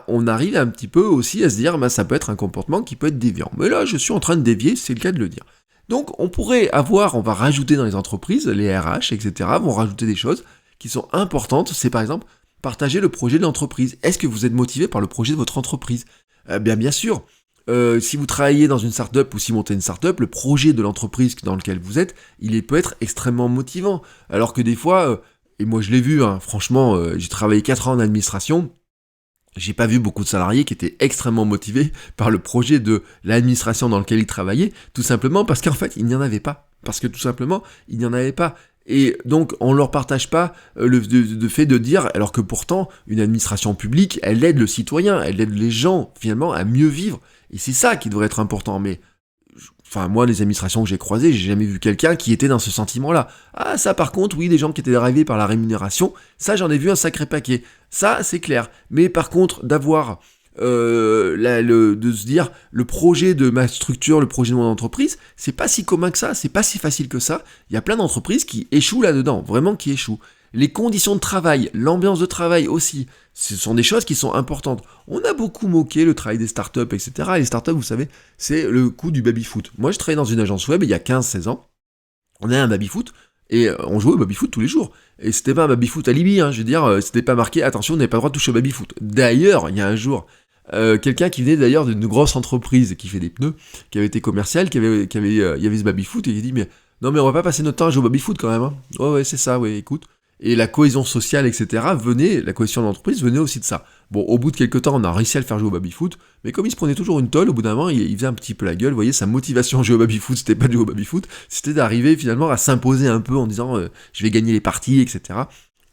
on arrive un petit peu aussi à se dire, ça peut être un comportement qui peut être déviant. Mais là, je suis en train de dévier, c'est le cas de le dire. Donc, on pourrait on va rajouter dans les entreprises, les RH, etc., vont rajouter des choses qui sont importantes. C'est par exemple, partager le projet de l'entreprise. Est-ce que vous êtes motivé par le projet de votre entreprise ? Bien sûr. Si vous travaillez dans une start-up ou si vous montez une start-up, le projet de l'entreprise dans lequel vous êtes, peut être extrêmement motivant. Alors que des fois, et moi je l'ai vu, franchement, j'ai travaillé 4 ans en administration, j'ai pas vu beaucoup de salariés qui étaient extrêmement motivés par le projet de l'administration dans lequel ils travaillaient, tout simplement parce qu'en fait, il n'y en avait pas. Parce que tout simplement, il n'y en avait pas. Et donc, on ne leur partage pas le fait de dire, alors que pourtant, une administration publique, elle aide le citoyen, elle aide les gens, finalement, à mieux vivre. Et c'est ça qui devrait être important. Mais, moi, les administrations que j'ai croisées, j'ai jamais vu quelqu'un qui était dans ce sentiment-là. Ah, ça, par contre, oui, des gens qui étaient drivés par la rémunération, ça, j'en ai vu un sacré paquet. Ça, c'est clair. Mais par contre, d'avoir... de se dire le projet de ma structure, le projet de mon entreprise, c'est pas si commun que ça, c'est pas si facile que ça. Il y a plein d'entreprises qui échouent là-dedans, vraiment qui échouent. Les conditions de travail, l'ambiance de travail aussi, ce sont des choses qui sont importantes. On a beaucoup moqué le travail des startups, etc. Et les startups, vous savez, c'est le coup du baby-foot. Moi, je travaillais dans une agence web il y a 15-16 ans. On a un baby-foot et on jouait au baby-foot tous les jours. Et c'était pas un baby-foot alibi, je veux dire, c'était pas marqué, attention, vous n'avez pas le droit de toucher au baby-foot. D'ailleurs, il y a un jour... quelqu'un qui venait d'ailleurs d'une grosse entreprise qui fait des pneus, qui avait été commercial, il y avait ce baby-foot, et il dit mais non mais on va pas passer notre temps à jouer au baby-foot quand même, hein. Ouais c'est ça, ouais écoute. Et la cohésion sociale, etc. la cohésion de l'entreprise venait aussi de ça. Bon, au bout de quelques temps, on a réussi à le faire jouer au baby-foot, mais comme il se prenait toujours une tôle, au bout d'un moment, il faisait un petit peu la gueule, vous voyez, sa motivation à jouer au baby-foot, c'était pas de jouer au baby-foot, c'était d'arriver finalement à s'imposer un peu en disant je vais gagner les parties, etc.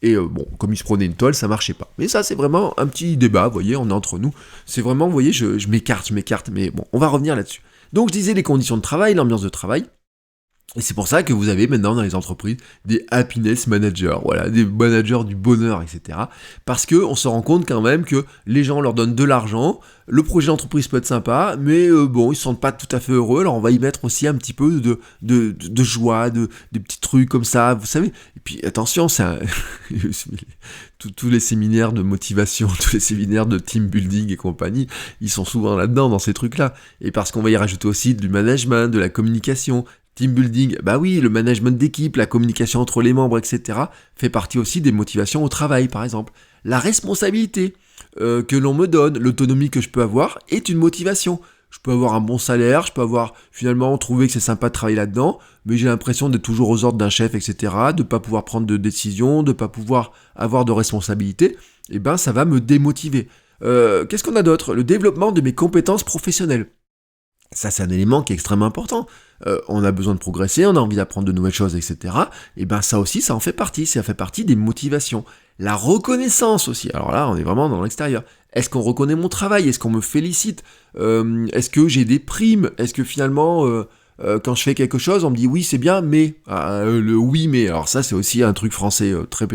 Et comme il se prenait une tôle, ça marchait pas. Mais ça, c'est vraiment un petit débat, vous voyez, on est entre nous. C'est vraiment, vous voyez, je m'écarte, mais bon, on va revenir là-dessus. Donc, je disais les conditions de travail, l'ambiance de travail. Et c'est pour ça que vous avez maintenant dans les entreprises des happiness managers, voilà, des managers du bonheur, etc. Parce que on se rend compte quand même que les gens leur donnent de l'argent, le projet d'entreprise peut être sympa, mais ils se sentent pas tout à fait heureux, alors on va y mettre aussi un petit peu de joie, des petits trucs comme ça, vous savez. Et puis attention, tous les séminaires de motivation, tous les séminaires de team building et compagnie, ils sont souvent là-dedans, dans ces trucs-là. Et parce qu'on va y rajouter aussi du management, de la communication. Team building, oui, le management d'équipe, la communication entre les membres, etc. fait partie aussi des motivations au travail, par exemple. La responsabilité que l'on me donne, l'autonomie que je peux avoir, est une motivation. Je peux avoir un bon salaire, je peux avoir finalement trouvé que c'est sympa de travailler là-dedans, mais j'ai l'impression d'être toujours aux ordres d'un chef, etc., de pas pouvoir prendre de décisions, de pas pouvoir avoir de responsabilité, ça va me démotiver. Qu'est-ce qu'on a d'autre ? Le développement de mes compétences professionnelles. Ça, c'est un élément qui est extrêmement important. On a besoin de progresser, on a envie d'apprendre de nouvelles choses, etc. Ça aussi, ça en fait partie. Ça fait partie des motivations. La reconnaissance aussi. Alors là, on est vraiment dans l'extérieur. Est-ce qu'on reconnaît mon travail ? Est-ce qu'on me félicite ? Est-ce que j'ai des primes ? Est-ce que finalement, quand je fais quelque chose, on me dit oui, c'est bien, mais... le oui, mais... Alors ça, c'est aussi un truc français très...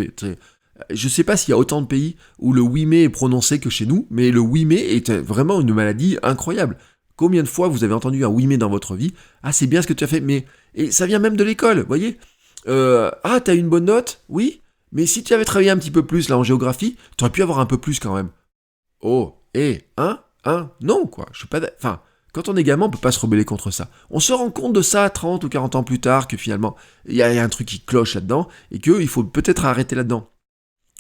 Je sais pas s'il y a autant de pays où le oui, mais est prononcé que chez nous, mais le oui, mais est vraiment une maladie incroyable. Combien de fois vous avez entendu un oui mais dans votre vie ? Ah, c'est bien ce que tu as fait, mais... Et ça vient même de l'école, vous voyez ? Ah, t'as eu une bonne note ? Oui ? Mais si tu avais travaillé un petit peu plus là en géographie, tu aurais pu avoir un peu plus quand même. Oh, non quoi, je suis pas... Quand on est gamin, on peut pas se rebeller contre ça. On se rend compte de ça 30 ou 40 ans plus tard, que finalement, il y a un truc qui cloche là-dedans, et qu'il faut peut-être arrêter là-dedans.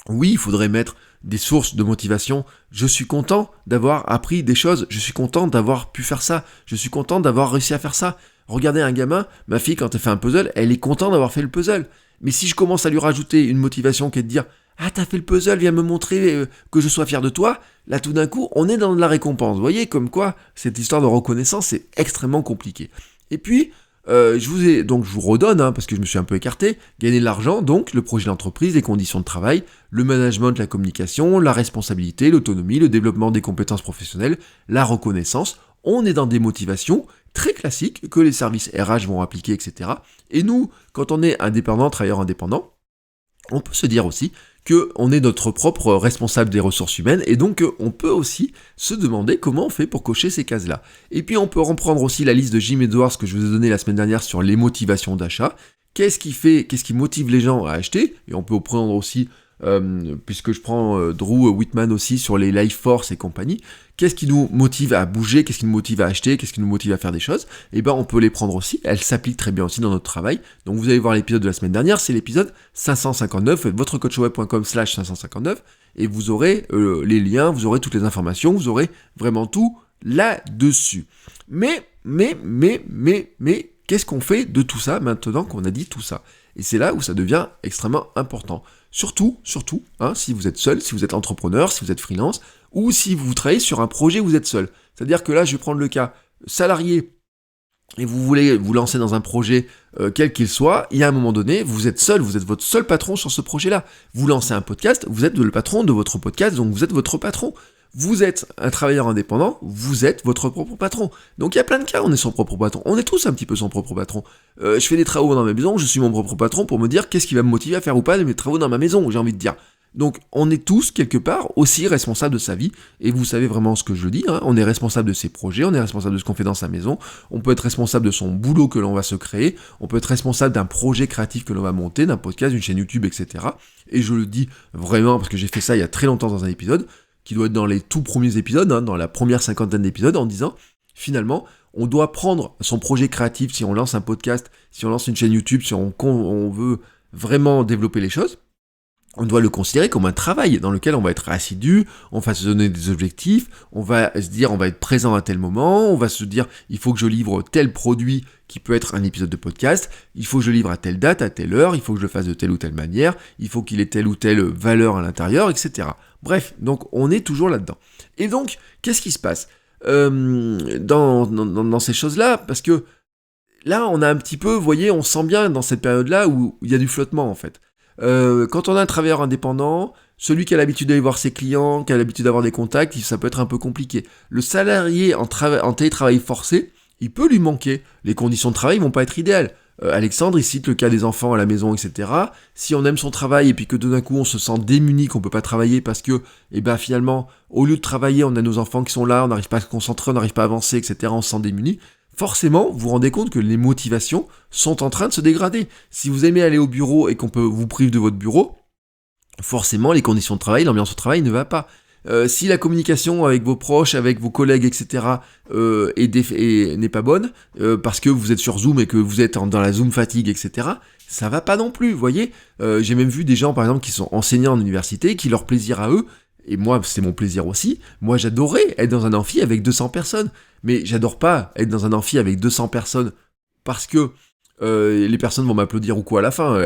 Oui, il faudrait mettre des sources de motivation. Je suis content d'avoir appris des choses, je suis content d'avoir pu faire ça, je suis content d'avoir réussi à faire ça. Regardez un gamin, ma fille quand elle fait un puzzle, elle est contente d'avoir fait le puzzle. Mais si je commence à lui rajouter une motivation qui est de dire « Ah, t'as fait le puzzle, viens me montrer que je sois fier de toi », là tout d'un coup, on est dans de la récompense. Vous voyez comme quoi cette histoire de reconnaissance, c'est extrêmement compliqué. Et puis, je vous redonne, parce que je me suis un peu écarté, gagner de l'argent, donc le projet d'entreprise, les conditions de travail, le management, la communication, la responsabilité, l'autonomie, le développement des compétences professionnelles, la reconnaissance. On est dans des motivations très classiques que les services RH vont appliquer, etc. Et nous, quand on est indépendant, travailleur indépendant, on peut se dire aussi qu'on est notre propre responsable des ressources humaines et donc on peut aussi se demander comment on fait pour cocher ces cases-là. Et puis on peut reprendre aussi la liste de Jim Edwards que je vous ai donnée la semaine dernière sur les motivations d'achat. Qu'est-ce qui motive les gens à acheter? Et on peut prendre aussi, puisque je prends Drew Whitman aussi sur les Life Force et compagnie, qu'est-ce qui nous motive à bouger, qu'est-ce qui nous motive à acheter, qu'est-ce qui nous motive à faire des choses? Et ben on peut les prendre aussi, elles s'appliquent très bien aussi dans notre travail. Donc vous allez voir l'épisode de la semaine dernière, c'est l'épisode 559, votrecoachweb.com/559, et vous aurez les liens, vous aurez toutes les informations, vous aurez vraiment tout là-dessus. Mais, qu'est-ce qu'on fait de tout ça maintenant qu'on a dit tout ça? Et c'est là où ça devient extrêmement important. Surtout, si vous êtes seul, si vous êtes entrepreneur, si vous êtes freelance, ou si vous travaillez sur un projet où vous êtes seul. C'est-à-dire que là, je vais prendre le cas salarié, et vous voulez vous lancer dans un projet, quel qu'il soit, il y a un moment donné, vous êtes seul, vous êtes votre seul patron sur ce projet-là. Vous lancez un podcast, vous êtes le patron de votre podcast, donc vous êtes votre patron. Vous êtes un travailleur indépendant, vous êtes votre propre patron. Donc il y a plein de cas, on est son propre patron. On est tous un petit peu son propre patron. Je fais des travaux dans ma maison, je suis mon propre patron pour me dire qu'est-ce qui va me motiver à faire ou pas mes travaux dans ma maison, j'ai envie de dire. Donc on est tous quelque part aussi responsables de sa vie, et vous savez vraiment ce que je dis, on est responsable de ses projets, on est responsable de ce qu'on fait dans sa maison, on peut être responsable de son boulot que l'on va se créer, on peut être responsable d'un projet créatif que l'on va monter, d'un podcast, d'une chaîne YouTube, etc. Et je le dis vraiment parce que j'ai fait ça il y a très longtemps dans un épisode, qui doit être dans les tout premiers épisodes, dans la première cinquantaine d'épisodes, en disant, finalement, on doit prendre son projet créatif, si on lance un podcast, si on lance une chaîne YouTube, si on veut vraiment développer les choses, on doit le considérer comme un travail dans lequel on va être assidu, on va se donner des objectifs, on va se dire on va être présent à tel moment, on va se dire il faut que je livre tel produit qui peut être un épisode de podcast, il faut que je livre à telle date, à telle heure, il faut que je le fasse de telle ou telle manière, il faut qu'il ait telle ou telle valeur à l'intérieur, etc. Bref, donc on est toujours là-dedans. Et donc, qu'est-ce qui se passe dans ces choses-là? Parce que là, on a un petit peu, vous voyez, on sent bien dans cette période-là où il y a du flottement en fait. Quand on a un travailleur indépendant, celui qui a l'habitude d'aller voir ses clients, qui a l'habitude d'avoir des contacts, ça peut être un peu compliqué. Le salarié en télétravail forcé, il peut lui manquer. Les conditions de travail vont pas être idéales. Alexandre, il cite le cas des enfants à la maison, etc. Si on aime son travail et puis que tout d'un coup on se sent démuni, qu'on peut pas travailler parce que, finalement, au lieu de travailler, on a nos enfants qui sont là, on n'arrive pas à se concentrer, on n'arrive pas à avancer, etc. On se sent démuni. Forcément, vous vous rendez compte que les motivations sont en train de se dégrader. Si vous aimez aller au bureau et qu'on peut vous priver de votre bureau, forcément, les conditions de travail, l'ambiance au travail ne va pas. Si la communication avec vos proches, avec vos collègues, etc. N'est pas bonne, parce que vous êtes sur Zoom et que vous êtes dans la Zoom fatigue, etc., ça va pas non plus, vous voyez. J'ai même vu des gens, par exemple, qui sont enseignants en université, qui leur plaisir à eux, et moi, c'est mon plaisir aussi, moi j'adorais être dans un amphi avec 200 personnes, mais j'adore pas être dans un amphi avec 200 personnes, parce que les personnes vont m'applaudir ou quoi à la fin,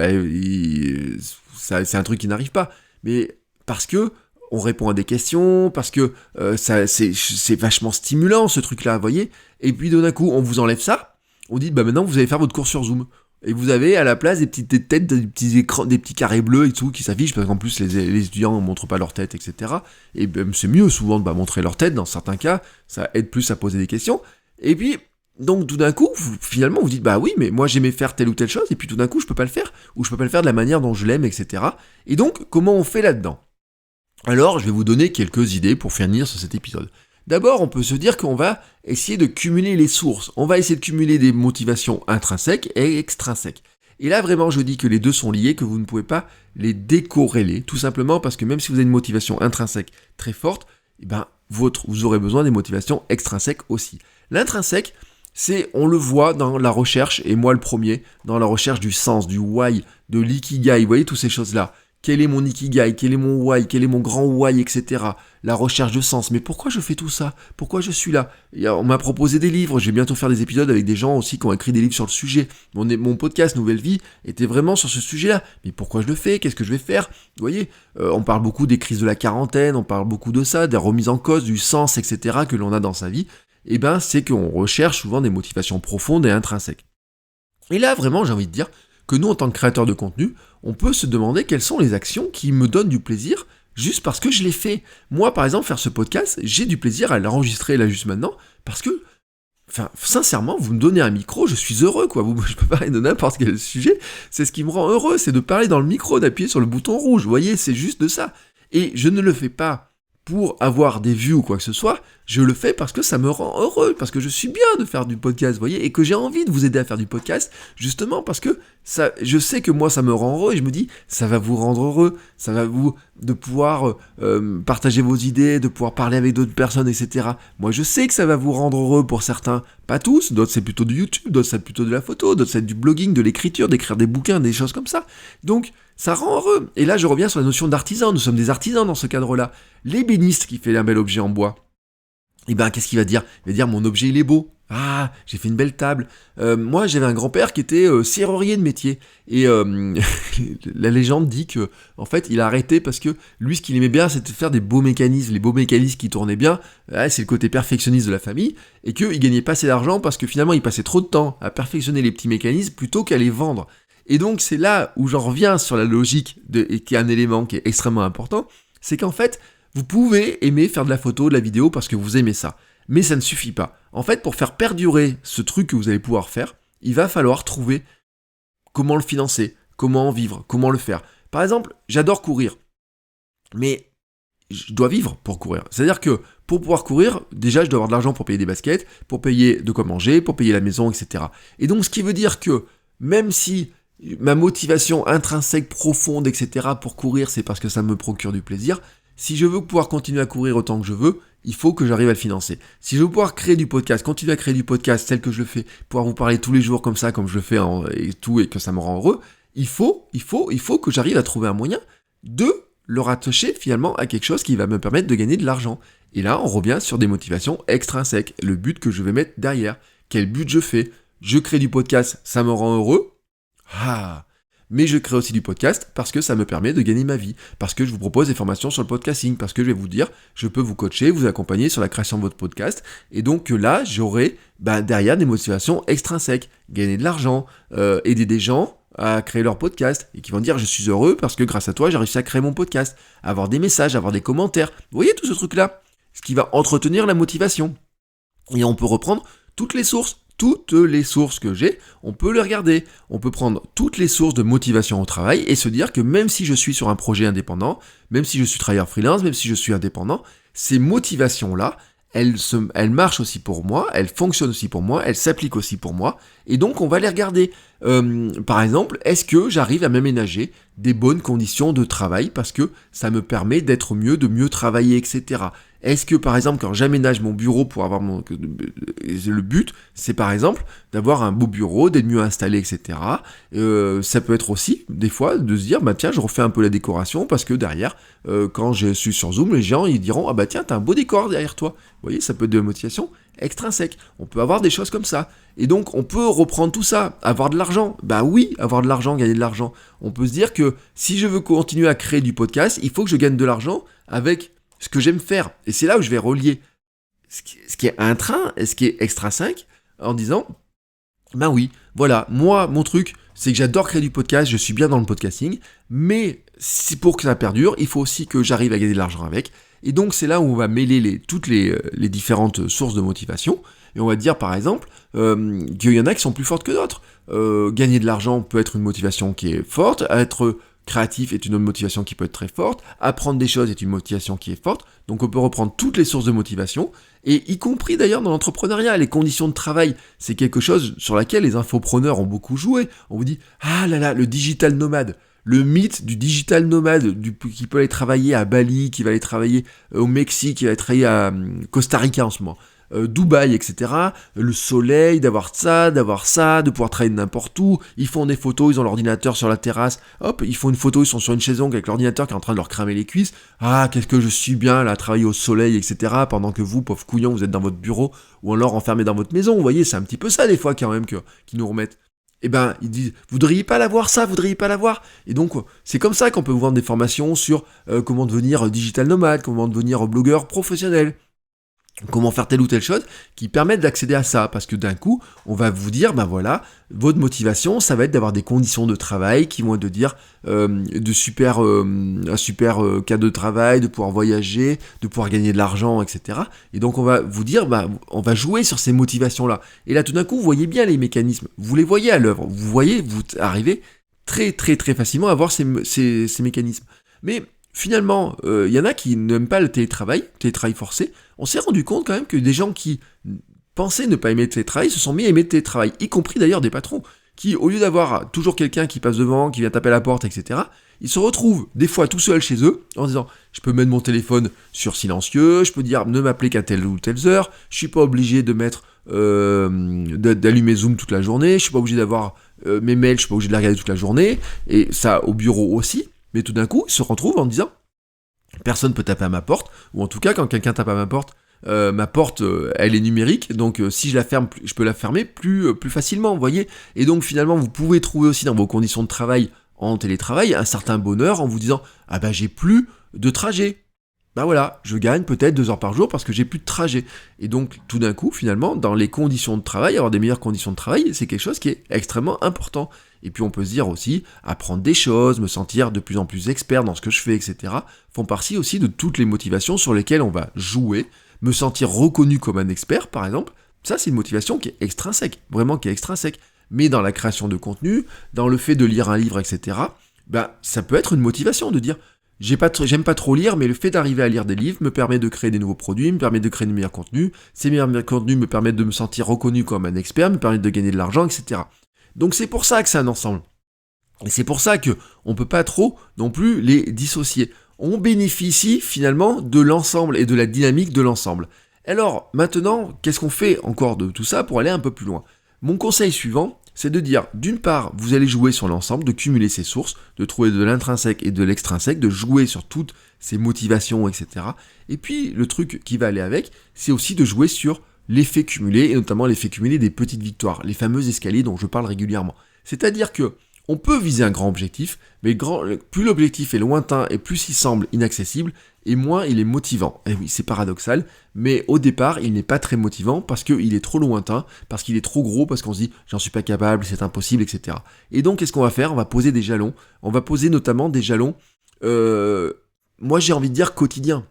c'est un truc qui n'arrive pas, mais parce que on répond à des questions, parce que c'est vachement stimulant ce truc-là, vous voyez. Et puis d'un coup, on vous enlève ça, on dit maintenant vous allez faire votre cours sur Zoom. Et vous avez à la place des petites têtes, des petits écrans, des petits carrés bleus et tout qui s'affichent, parce qu'en plus les étudiants ne montrent pas leur tête, etc. Et c'est mieux souvent de montrer leur tête, dans certains cas, ça aide plus à poser des questions. Et puis, donc tout d'un coup, finalement vous dites oui, mais moi j'aimais faire telle ou telle chose, et puis tout d'un coup je peux pas le faire, ou je peux pas le faire de la manière dont je l'aime, etc. Et donc, comment on fait là-dedans ? Alors, je vais vous donner quelques idées pour finir sur cet épisode. D'abord, on peut se dire qu'on va essayer de cumuler les sources. On va essayer de cumuler des motivations intrinsèques et extrinsèques. Et là, vraiment, je dis que les deux sont liés, que vous ne pouvez pas les décorréler, tout simplement parce que même si vous avez une motivation intrinsèque très forte, vous aurez besoin des motivations extrinsèques aussi. L'intrinsèque, on le voit dans la recherche, et moi le premier, dans la recherche du sens, du why, de l'ikigai, vous voyez toutes ces choses-là. Quel est mon ikigai, quel est mon why, quel est mon grand why, etc. La recherche de sens. Mais pourquoi je fais tout ça? Pourquoi je suis là? On m'a proposé des livres, je vais bientôt faire des épisodes avec des gens aussi qui ont écrit des livres sur le sujet. Mon podcast Nouvelle Vie était vraiment sur ce sujet-là. Mais pourquoi je le fais? Qu'est-ce que je vais faire? Vous voyez, on parle beaucoup des crises de la quarantaine, on parle beaucoup de ça, des remises en cause, du sens, etc. que l'on a dans sa vie. C'est qu'on recherche souvent des motivations profondes et intrinsèques. Et là, vraiment, j'ai envie de dire que nous, en tant que créateurs de contenu, on peut se demander quelles sont les actions qui me donnent du plaisir juste parce que je l'ai fait. Moi, par exemple, faire ce podcast, j'ai du plaisir à l'enregistrer là juste maintenant parce que, sincèrement, vous me donnez un micro, je suis heureux, quoi. Je peux parler de n'importe quel sujet, c'est ce qui me rend heureux, c'est de parler dans le micro, d'appuyer sur le bouton rouge, vous voyez, c'est juste de ça. Et je ne le fais pas pour avoir des vues ou quoi que ce soit, je le fais parce que ça me rend heureux, parce que je suis bien de faire du podcast, vous voyez, et que j'ai envie de vous aider à faire du podcast, justement parce que je sais que moi ça me rend heureux, et je me dis, ça va vous rendre heureux, ça va vous, de pouvoir partager vos idées, de pouvoir parler avec d'autres personnes, etc. Moi je sais que ça va vous rendre heureux pour certains, pas tous, d'autres c'est plutôt du YouTube, d'autres c'est plutôt de la photo, d'autres c'est du blogging, de l'écriture, d'écrire des bouquins, des choses comme ça. Donc, ça rend heureux. Et là, je reviens sur la notion d'artisan. Nous sommes des artisans dans ce cadre-là. L'ébéniste qui fait un bel objet en bois, qu'est-ce qu'il va dire? Il va dire, mon objet, il est beau. Ah, j'ai fait une belle table. Moi, j'avais un grand-père qui était serrurier de métier. Et la légende dit que, en fait, il a arrêté parce que lui, ce qu'il aimait bien, c'était de faire des beaux mécanismes. Les beaux mécanismes qui tournaient bien, c'est le côté perfectionniste de la famille. Et qu'il gagnait pas assez d'argent parce que finalement, il passait trop de temps à perfectionner les petits mécanismes plutôt qu'à les vendre. Et donc c'est là où j'en reviens sur la logique, et qui est un élément qui est extrêmement important, c'est qu'en fait, vous pouvez aimer faire de la photo, de la vidéo parce que vous aimez ça. Mais ça ne suffit pas. En fait, pour faire perdurer ce truc que vous allez pouvoir faire, il va falloir trouver comment le financer, comment en vivre, comment le faire. Par exemple, j'adore courir, mais je dois vivre pour courir. C'est-à-dire que pour pouvoir courir, déjà je dois avoir de l'argent pour payer des baskets, pour payer de quoi manger, pour payer la maison, etc. Et donc ce qui veut dire que même si ma motivation intrinsèque, profonde, etc. pour courir, c'est parce que ça me procure du plaisir. Si je veux pouvoir continuer à courir autant que je veux, il faut que j'arrive à le financer. Si je veux pouvoir créer du podcast, continuer à créer du podcast tel que je le fais, pouvoir vous parler tous les jours comme ça, comme je le fais et que ça me rend heureux, il faut que j'arrive à trouver un moyen de le rattacher finalement à quelque chose qui va me permettre de gagner de l'argent. Et là, on revient sur des motivations extrinsèques, le but que je vais mettre derrière. Quel but je fais? Je crée du podcast, ça me rend heureux. Mais je crée aussi du podcast parce que ça me permet de gagner ma vie, parce que je vous propose des formations sur le podcasting, parce que je vais vous dire, je peux vous coacher, vous accompagner sur la création de votre podcast, et donc là, j'aurai derrière des motivations extrinsèques, gagner de l'argent, aider des gens à créer leur podcast, et qui vont dire, je suis heureux parce que grâce à toi, j'ai réussi à créer mon podcast, avoir des messages, avoir des commentaires, vous voyez tout ce truc-là, ce qui va entretenir la motivation. Et on peut reprendre toutes les sources que j'ai, on peut les regarder. On peut prendre toutes les sources de motivation au travail et se dire que même si je suis sur un projet indépendant, même si je suis travailleur freelance, même si je suis indépendant, ces motivations-là, elles marchent aussi pour moi, elles fonctionnent aussi pour moi, elles s'appliquent aussi pour moi, et donc on va les regarder. Par exemple, est-ce que j'arrive à m'aménager des bonnes conditions de travail parce que ça me permet d'être mieux, de mieux travailler, etc. Est-ce que, par exemple, quand j'aménage mon bureau pour avoir le but, c'est par exemple d'avoir un beau bureau, d'être mieux installé, etc. Ça peut être aussi, des fois, de se dire, tiens, je refais un peu la décoration parce que derrière, quand je suis sur Zoom, les gens, ils diront, tiens, t'as un beau décor derrière toi. Vous voyez, ça peut être de la motivation extrinsèque. On peut avoir des choses comme ça. Et donc, on peut reprendre tout ça. Avoir de l'argent. Oui, avoir de l'argent, gagner de l'argent. On peut se dire que si je veux continuer à créer du podcast, il faut que je gagne de l'argent avec ce que j'aime faire. Et c'est là où je vais relier ce qui est intrinsèque et ce qui est extrinsèque en disant, oui, voilà, moi, mon truc, c'est que j'adore créer du podcast, je suis bien dans le podcasting, mais pour que ça perdure, il faut aussi que j'arrive à gagner de l'argent avec. Et donc, c'est là où on va mêler toutes les différentes sources de motivation. Et on va dire, par exemple, qu'il y en a qui sont plus fortes que d'autres. Gagner de l'argent peut être une motivation qui est forte, être créatif est une autre motivation qui peut être très forte, apprendre des choses est une motivation qui est forte, donc on peut reprendre toutes les sources de motivation, et y compris d'ailleurs dans l'entrepreneuriat, les conditions de travail, c'est quelque chose sur laquelle les infopreneurs ont beaucoup joué. On vous dit, le digital nomade. le mythe du digital nomade, qui peut aller travailler à Bali, qui va aller travailler au Mexique, qui va aller travailler à Costa Rica en ce moment, Dubaï, etc. Le soleil, d'avoir ça, de pouvoir travailler de n'importe où. Ils font des photos, ils ont l'ordinateur sur la terrasse. Hop, ils font une photo, ils sont sur une chaise longue avec l'ordinateur qui est en train de leur cramer les cuisses. Ah, qu'est-ce que je suis bien là, à travailler au soleil, etc. Pendant que vous, pauvres couillons, vous êtes dans votre bureau ou alors enfermés dans votre maison. Vous voyez, c'est un petit peu ça des fois quand même qui nous remettent. Eh ben, ils disent, vous voudriez pas l'avoir ça, vous voudriez pas l'avoir. Et donc, c'est comme ça qu'on peut vous vendre des formations sur comment devenir digital nomade, comment devenir blogueur professionnel. Comment faire telle ou telle chose qui permettent d'accéder à ça, parce que d'un coup, on va vous dire, ben voilà, votre motivation, ça va être d'avoir des conditions de travail qui vont être de dire un super cadre de travail, de pouvoir voyager, de pouvoir gagner de l'argent, etc. Et donc on va vous dire, on va jouer sur ces motivations-là. Et là, tout d'un coup, vous voyez bien les mécanismes, vous les voyez à l'œuvre, vous arrivez très très très facilement à voir ces mécanismes. Mais finalement, y en a qui n'aiment pas le télétravail forcé. On s'est rendu compte quand même que des gens qui pensaient ne pas aimer le télétravail se sont mis à aimer le télétravail, y compris d'ailleurs des patrons, qui au lieu d'avoir toujours quelqu'un qui passe devant, qui vient taper à la porte, etc., ils se retrouvent des fois tout seuls chez eux, en disant « je peux mettre mon téléphone sur silencieux, je peux dire ne m'appeler qu'à telle ou telle heure, je suis pas obligé de mettre d'allumer Zoom toute la journée, je suis pas obligé d'avoir mes mails, je suis pas obligé de les regarder toute la journée, et ça au bureau aussi. » Mais tout d'un coup, ils se retrouvent en disant « personne peut taper à ma porte », ou en tout cas, quand quelqu'un tape à ma porte, elle est numérique, donc si je la ferme, je peux la fermer plus facilement, vous voyez. Et donc finalement, vous pouvez trouver aussi dans vos conditions de travail en télétravail un certain bonheur en vous disant « ah j'ai plus de trajet ». Ben voilà, je gagne peut-être 2 heures par jour parce que j'ai plus de trajet. Et donc, tout d'un coup, finalement, dans les conditions de travail, avoir des meilleures conditions de travail, c'est quelque chose qui est extrêmement important. Et puis on peut se dire aussi, apprendre des choses, me sentir de plus en plus expert dans ce que je fais, etc., font partie aussi de toutes les motivations sur lesquelles on va jouer. Me sentir reconnu comme un expert, par exemple, ça c'est une motivation qui est extrinsèque, vraiment qui est extrinsèque. Mais dans la création de contenu, dans le fait de lire un livre, etc., ça peut être une motivation de dire j'aime pas trop lire, mais le fait d'arriver à lire des livres me permet de créer des nouveaux produits, me permet de créer de meilleurs contenus, ces meilleurs contenus me permettent de me sentir reconnu comme un expert, me permettent de gagner de l'argent, etc. Donc c'est pour ça que c'est un ensemble. Et c'est pour ça qu'on peut pas trop non plus les dissocier. On bénéficie finalement de l'ensemble et de la dynamique de l'ensemble. Alors maintenant, qu'est-ce qu'on fait encore de tout ça pour aller un peu plus loin ? Mon conseil suivant, c'est de dire, d'une part, vous allez jouer sur l'ensemble, de cumuler ces sources, de trouver de l'intrinsèque et de l'extrinsèque, de jouer sur toutes ces motivations, etc. Et puis, le truc qui va aller avec, c'est aussi de jouer sur l'effet cumulé, et notamment l'effet cumulé des petites victoires, les fameux escaliers dont je parle régulièrement. C'est-à-dire que on peut viser un grand objectif, mais plus l'objectif est lointain et plus il semble inaccessible, et moins il est motivant. Et oui, c'est paradoxal, mais au départ, il n'est pas très motivant parce qu'il est trop lointain, parce qu'il est trop gros, parce qu'on se dit « j'en suis pas capable, c'est impossible, etc. » Et donc, qu'est-ce qu'on va faire ? On va poser des jalons. On va poser notamment des jalons, moi j'ai envie de dire quotidiens.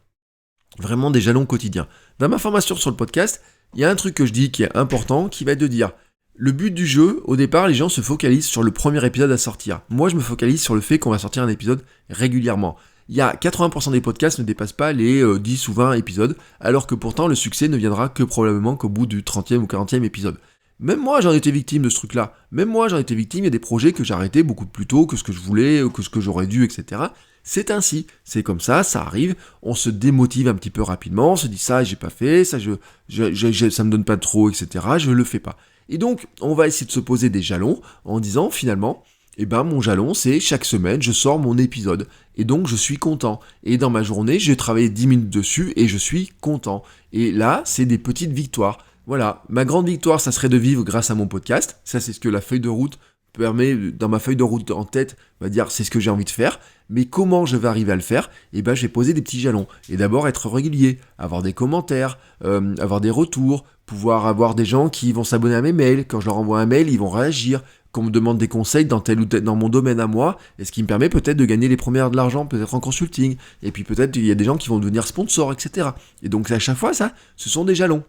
Vraiment des jalons quotidiens. Dans ma formation sur le podcast, il y a un truc que je dis qui est important, qui va être de dire le but du jeu, au départ, les gens se focalisent sur le premier épisode à sortir. Moi, je me focalise sur le fait qu'on va sortir un épisode régulièrement. Il y a 80% des podcasts ne dépassent pas les 10 ou 20 épisodes, alors que pourtant le succès ne viendra que probablement qu'au bout du 30e ou 40e épisode. Même moi, j'en ai été victime de ce truc-là. Même moi, j'en ai été victime, il y a des projets que j'ai arrêtés beaucoup plus tôt que ce que je voulais, que ce que j'aurais dû, etc. C'est ainsi, c'est comme ça arrive, on se démotive un petit peu rapidement, on se dit ça j'ai pas fait, ça ça me donne pas trop, etc. Je le fais pas. Et donc, on va essayer de se poser des jalons en disant finalement, mon jalon c'est chaque semaine je sors mon épisode et donc je suis content. Et dans ma journée, j'ai travaillé 10 minutes dessus et je suis content. Et là, c'est des petites victoires. Voilà, ma grande victoire, ça serait de vivre grâce à mon podcast. Ça, c'est ce que la feuille de route permet, dans ma feuille de route en tête, va dire c'est ce que j'ai envie de faire. Mais comment je vais arriver à le faire ? Je vais poser des petits jalons. Et d'abord être régulier, avoir des commentaires, avoir des retours, pouvoir avoir des gens qui vont s'abonner à mes mails. Quand je leur envoie un mail, ils vont réagir. Qu'on me demande des conseils dans tel ou tel, dans mon domaine à moi, et ce qui me permet peut-être de gagner les premières de l'argent, peut-être en consulting. Et puis peut-être il y a des gens qui vont devenir sponsors, etc. Et donc à chaque fois, ça, ce sont des jalons.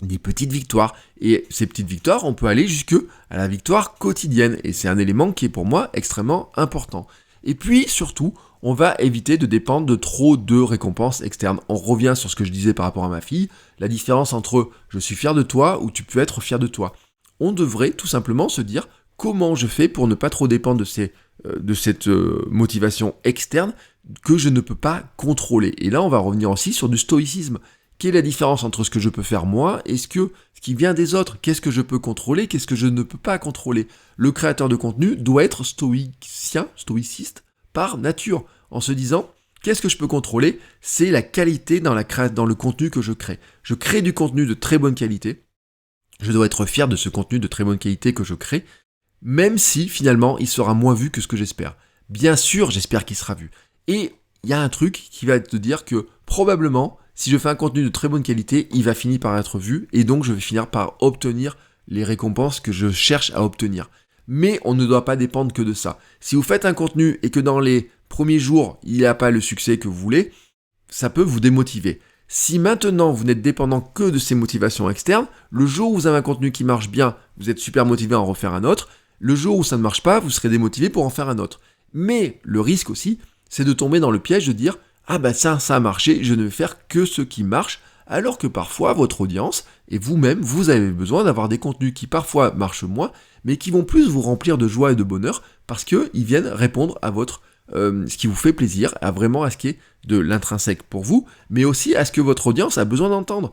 Des petites victoires. Et ces petites victoires, on peut aller jusque à la victoire quotidienne. Et c'est un élément qui est pour moi extrêmement important. Et puis, surtout, on va éviter de dépendre de trop de récompenses externes. On revient sur ce que je disais par rapport à ma fille. La différence entre « je suis fier de toi » ou « tu peux être fier de toi ». On devrait tout simplement se dire comment je fais pour ne pas trop dépendre de cette motivation externe que je ne peux pas contrôler. Et là, on va revenir aussi sur du stoïcisme. Quelle est la différence entre ce que je peux faire moi et ce qui vient des autres? Qu'est-ce que je peux contrôler? Qu'est-ce que je ne peux pas contrôler? Le créateur de contenu doit être stoïciste par nature, en se disant, qu'est-ce que je peux contrôler? C'est la qualité dans le contenu que je crée. Je crée du contenu de très bonne qualité. Je dois être fier de ce contenu de très bonne qualité que je crée, même si finalement il sera moins vu que ce que j'espère. Bien sûr, j'espère qu'il sera vu. Et il y a un truc qui va te dire que probablement, si je fais un contenu de très bonne qualité, il va finir par être vu et donc je vais finir par obtenir les récompenses que je cherche à obtenir. Mais on ne doit pas dépendre que de ça. Si vous faites un contenu et que dans les premiers jours, il n'y a pas le succès que vous voulez, ça peut vous démotiver. Si maintenant vous n'êtes dépendant que de ces motivations externes, le jour où vous avez un contenu qui marche bien, vous êtes super motivé à en refaire un autre. Le jour où ça ne marche pas, vous serez démotivé pour en faire un autre. Mais le risque aussi, c'est de tomber dans le piège de dire « Ah bah ça a marché, je ne vais faire que ce qui marche », alors que parfois votre audience et vous-même, vous avez besoin d'avoir des contenus qui parfois marchent moins, mais qui vont plus vous remplir de joie et de bonheur parce qu'ils viennent répondre à ce qui vous fait plaisir, à ce qui est de l'intrinsèque pour vous, mais aussi à ce que votre audience a besoin d'entendre.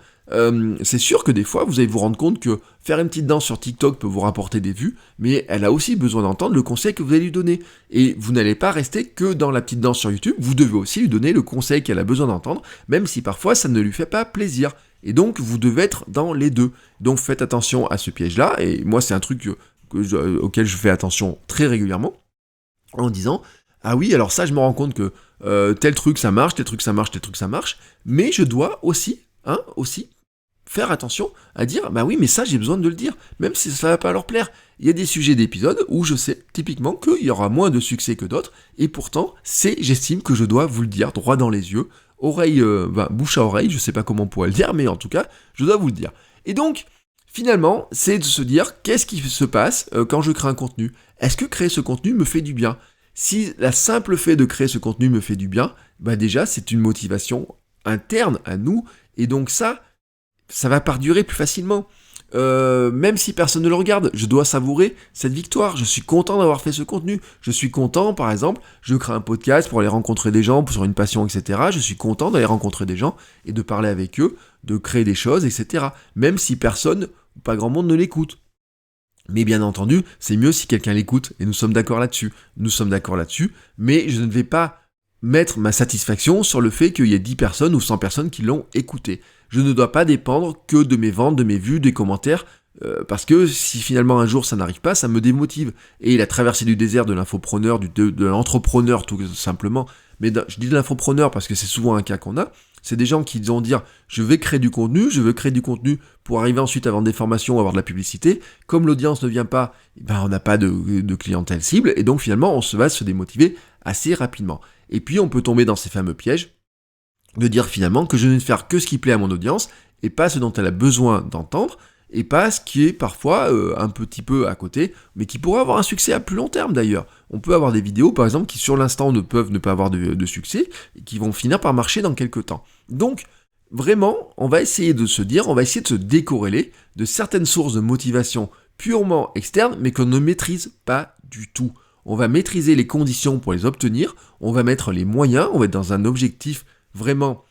C'est sûr que des fois, vous allez vous rendre compte que faire une petite danse sur TikTok peut vous rapporter des vues, mais elle a aussi besoin d'entendre le conseil que vous allez lui donner. Et vous n'allez pas rester que dans la petite danse sur YouTube, vous devez aussi lui donner le conseil qu'elle a besoin d'entendre, même si parfois ça ne lui fait pas plaisir. Et donc, vous devez être dans les deux. Donc, faites attention à ce piège-là, et moi, c'est un truc auquel je fais attention très régulièrement, en disant... Ah oui, alors ça, je me rends compte que tel truc ça marche, tel truc ça marche, mais je dois aussi faire attention à dire, bah oui, mais ça, j'ai besoin de le dire, même si ça va pas leur plaire. Il y a des sujets d'épisodes où je sais typiquement qu'il y aura moins de succès que d'autres, et pourtant, j'estime que je dois vous le dire droit dans les yeux, bouche à oreille, je sais pas comment on pourrait le dire, mais en tout cas, je dois vous le dire. Et donc, finalement, c'est de se dire, qu'est-ce qui se passe quand je crée un contenu? Est-ce que créer ce contenu me fait du bien? Si la simple fait de créer ce contenu me fait du bien, bah déjà c'est une motivation interne à nous, et donc ça va perdurer plus facilement. Même si personne ne le regarde, je dois savourer cette victoire, je suis content d'avoir fait ce contenu, je suis content, par exemple, je crée un podcast pour aller rencontrer des gens sur une passion, etc. Je suis content d'aller rencontrer des gens et de parler avec eux, de créer des choses, etc. Même si personne, ou pas grand monde ne l'écoute. Mais bien entendu, c'est mieux si quelqu'un l'écoute, et nous sommes d'accord là-dessus. Mais je ne vais pas mettre ma satisfaction sur le fait qu'il y ait 10 personnes ou 100 personnes qui l'ont écouté. Je ne dois pas dépendre que de mes ventes, de mes vues, des commentaires, parce que si finalement un jour ça n'arrive pas, ça me démotive. Et la traversée du désert de l'infopreneur, de l'entrepreneur tout simplement, mais je dis de l'infopreneur parce que c'est souvent un cas qu'on a, c'est des gens qui vont dire je vais créer du contenu, je veux créer du contenu pour arriver ensuite à vendre des formations, avoir de la publicité. Comme l'audience ne vient pas, on n'a pas de clientèle cible, et donc finalement on va se démotiver assez rapidement. Et puis on peut tomber dans ces fameux pièges de dire finalement que je ne vais faire que ce qui plaît à mon audience et pas ce dont elle a besoin d'entendre, et pas ce qui est parfois un petit peu à côté, mais qui pourrait avoir un succès à plus long terme d'ailleurs. On peut avoir des vidéos par exemple qui sur l'instant ne peuvent ne pas avoir de succès, et qui vont finir par marcher dans quelques temps. Donc vraiment, on va essayer de se décorréler de certaines sources de motivation purement externes, mais qu'on ne maîtrise pas du tout. On va maîtriser les conditions pour les obtenir, on va mettre les moyens, on va être dans un objectif vraiment,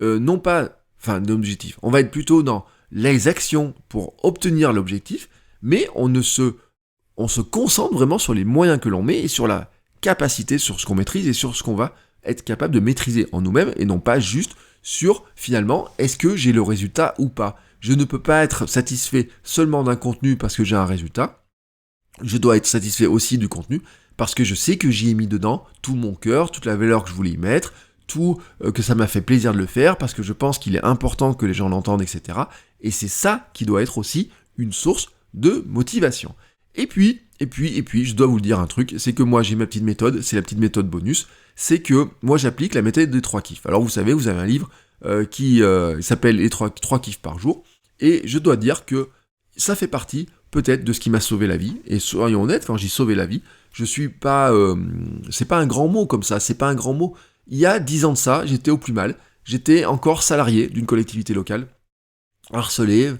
on va être plutôt dans les actions pour obtenir l'objectif, mais on se concentre vraiment sur les moyens que l'on met et sur la capacité, sur ce qu'on maîtrise et sur ce qu'on va être capable de maîtriser en nous-mêmes, et non pas juste sur, finalement, est-ce que j'ai le résultat ou pas. Je ne peux pas être satisfait seulement d'un contenu parce que j'ai un résultat, je dois être satisfait aussi du contenu parce que je sais que j'y ai mis dedans tout mon cœur, toute la valeur que je voulais y mettre, que ça m'a fait plaisir de le faire, parce que je pense qu'il est important que les gens l'entendent, etc. Et c'est ça qui doit être aussi une source de motivation. Et puis, je dois vous le dire un truc, c'est que moi j'ai ma petite méthode, c'est la petite méthode bonus, c'est que moi j'applique la méthode des 3 kiffs. Alors vous savez, vous avez un livre qui s'appelle les 3 kiffs par jour, et je dois dire que ça fait partie peut-être de ce qui m'a sauvé la vie, et soyons honnêtes, quand j'ai sauvé la vie, je suis pas, c'est pas un grand mot comme ça, c'est pas un grand mot. Il y a 10 ans de ça, j'étais au plus mal, j'étais encore salarié d'une collectivité locale, harcelé.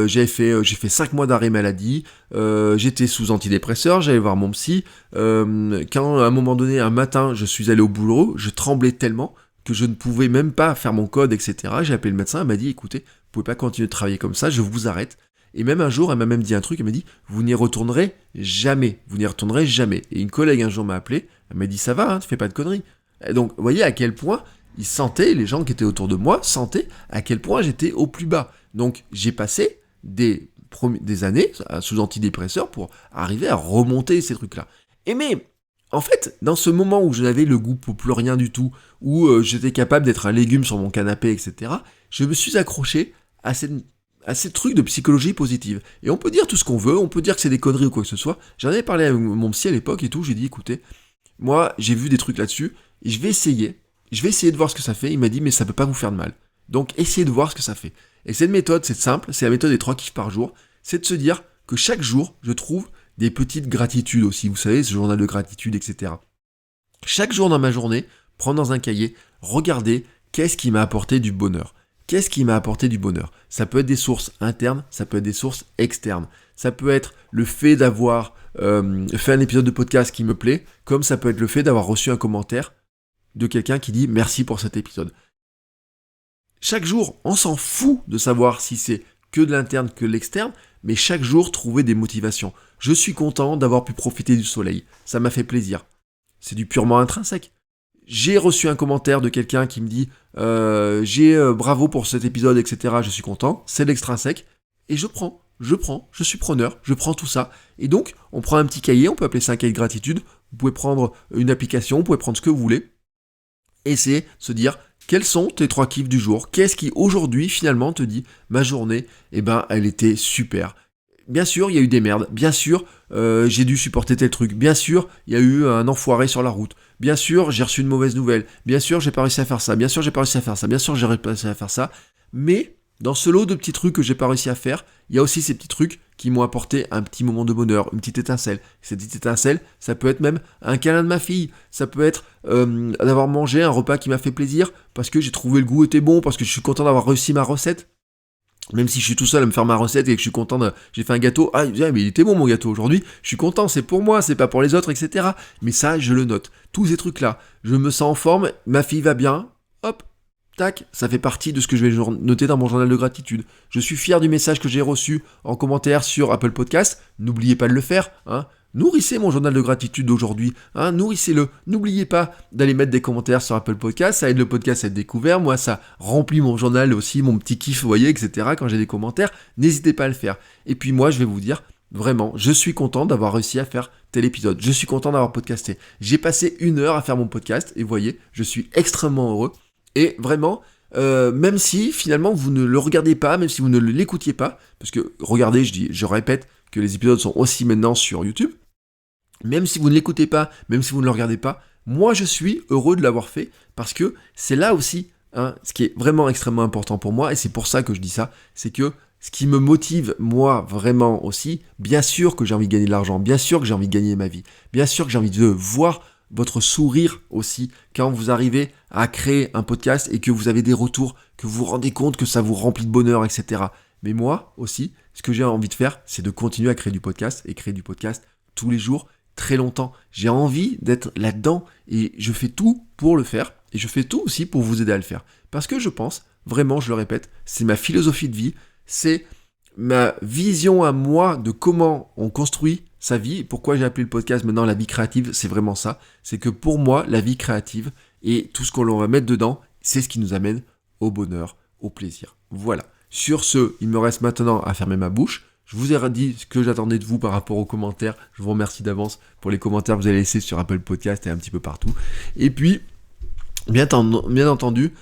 J'ai fait 5 mois d'arrêt maladie, j'étais sous antidépresseurs, j'allais voir mon psy. Quand à un moment donné, un matin, je suis allé au boulot, je tremblais tellement que je ne pouvais même pas faire mon code, etc. J'ai appelé le médecin, elle m'a dit, écoutez, vous pouvez pas continuer de travailler comme ça, je vous arrête. Et même un jour, elle m'a même dit un truc, elle m'a dit, vous n'y retournerez jamais, vous n'y retournerez jamais. Et une collègue un jour m'a appelé, elle m'a dit, ça va, hein, tu fais pas de conneries. Et donc, vous voyez à quel point ils sentaient, les gens qui étaient autour de moi sentaient à quel point j'étais au plus bas. Donc, j'ai passé des années sous antidépresseurs pour arriver à remonter ces trucs-là. Et mais, en fait, dans ce moment où je n'avais le goût pour plus rien du tout, où j'étais capable d'être un légume sur mon canapé, etc., je me suis accroché à ces trucs de psychologie positive. Et on peut dire tout ce qu'on veut, on peut dire que c'est des conneries ou quoi que ce soit. J'en avais parlé avec mon psy à l'époque et tout, j'ai dit, écoutez, moi, j'ai vu des trucs là-dessus, et je vais essayer de voir ce que ça fait. Il m'a dit, mais ça peut pas vous faire de mal. Donc, essayez de voir ce que ça fait. Et cette méthode, c'est simple, c'est la méthode des 3 kiffs par jour, c'est de se dire que chaque jour, je trouve des petites gratitudes aussi, vous savez, ce journal de gratitude, etc. Chaque jour dans ma journée, prendre dans un cahier, regarder qu'est-ce qui m'a apporté du bonheur. Qu'est-ce qui m'a apporté du bonheur? Ça peut être des sources internes, ça peut être des sources externes. Ça peut être le fait d'avoir fait un épisode de podcast qui me plaît, comme ça peut être le fait d'avoir reçu un commentaire de quelqu'un qui dit merci pour cet épisode. Chaque jour, on s'en fout de savoir si c'est que de l'interne, que de l'externe, mais chaque jour, trouver des motivations. Je suis content d'avoir pu profiter du soleil. Ça m'a fait plaisir. C'est du purement intrinsèque. J'ai reçu un commentaire de quelqu'un qui me dit bravo pour cet épisode, etc. Je suis content. C'est l'extrinsèque. Et je suis preneur, je prends tout ça. Et donc, on prend un petit cahier, on peut appeler ça un cahier de gratitude. Vous pouvez prendre une application, vous pouvez prendre ce que vous voulez. Et c'est se dire, quels sont tes 3 kiffs du jour? Qu'est-ce qui aujourd'hui finalement te dit, ma journée, elle était super. Bien sûr, il y a eu des merdes. Bien sûr, j'ai dû supporter tel truc. Bien sûr, il y a eu un enfoiré sur la route. Bien sûr, j'ai reçu une mauvaise nouvelle. Bien sûr, j'ai pas réussi à faire ça. Bien sûr, j'ai pas réussi à faire ça. Bien sûr, j'ai réussi à faire ça. Mais dans ce lot de petits trucs que j'ai pas réussi à faire, il y a aussi ces petits trucs qui m'ont apporté un petit moment de bonheur, une petite étincelle. Cette petite étincelle, ça peut être même un câlin de ma fille, ça peut être d'avoir mangé un repas qui m'a fait plaisir, parce que j'ai trouvé le goût était bon, parce que je suis content d'avoir réussi ma recette. Même si je suis tout seul à me faire ma recette et que je suis content j'ai fait un gâteau, mais il était bon mon gâteau aujourd'hui, je suis content, c'est pour moi, c'est pas pour les autres, etc. Mais ça, je le note. Tous ces trucs-là, je me sens en forme, ma fille va bien, hop, tac, ça fait partie de ce que je vais noter dans mon journal de gratitude. Je suis fier du message que j'ai reçu en commentaire sur Apple Podcast. N'oubliez pas de le faire, hein. Nourrissez mon journal de gratitude d'aujourd'hui, hein, nourrissez-le. N'oubliez pas d'aller mettre des commentaires sur Apple Podcast, ça aide le podcast à être découvert. Moi, ça remplit mon journal aussi, mon petit kiff, vous voyez, etc. Quand j'ai des commentaires, n'hésitez pas à le faire. Et puis moi, je vais vous dire, vraiment, je suis content d'avoir réussi à faire tel épisode. Je suis content d'avoir podcasté. J'ai passé 1 heure à faire mon podcast et vous voyez, je suis extrêmement heureux. Et vraiment, même si finalement vous ne le regardez pas, même si vous ne l'écoutiez pas, parce que regardez, je répète que les épisodes sont aussi maintenant sur YouTube, même si vous ne l'écoutez pas, même si vous ne le regardez pas, moi je suis heureux de l'avoir fait, parce que c'est là aussi, hein, ce qui est vraiment extrêmement important pour moi, et c'est pour ça que je dis ça, c'est que ce qui me motive, moi, vraiment aussi, bien sûr que j'ai envie de gagner de l'argent, bien sûr que j'ai envie de gagner ma vie, bien sûr que j'ai envie de voir votre sourire aussi, quand vous arrivez à créer un podcast et que vous avez des retours, que vous vous rendez compte que ça vous remplit de bonheur, etc. Mais moi aussi, ce que j'ai envie de faire, c'est de continuer à créer du podcast et créer du podcast tous les jours, très longtemps. J'ai envie d'être là-dedans et je fais tout pour le faire et je fais tout aussi pour vous aider à le faire. Parce que je pense, vraiment, je le répète, c'est ma philosophie de vie, c'est ma vision à moi de comment on construit sa vie. Pourquoi j'ai appelé le podcast maintenant la vie créative, c'est vraiment ça. C'est que pour moi, la vie créative et tout ce qu'on va mettre dedans, c'est ce qui nous amène au bonheur, au plaisir. Voilà. Sur ce, il me reste maintenant à fermer ma bouche. Je vous ai dit ce que j'attendais de vous par rapport aux commentaires. Je vous remercie d'avance pour les commentaires que vous avez laissés sur Apple Podcast et un petit peu partout. Et puis, bien entendu,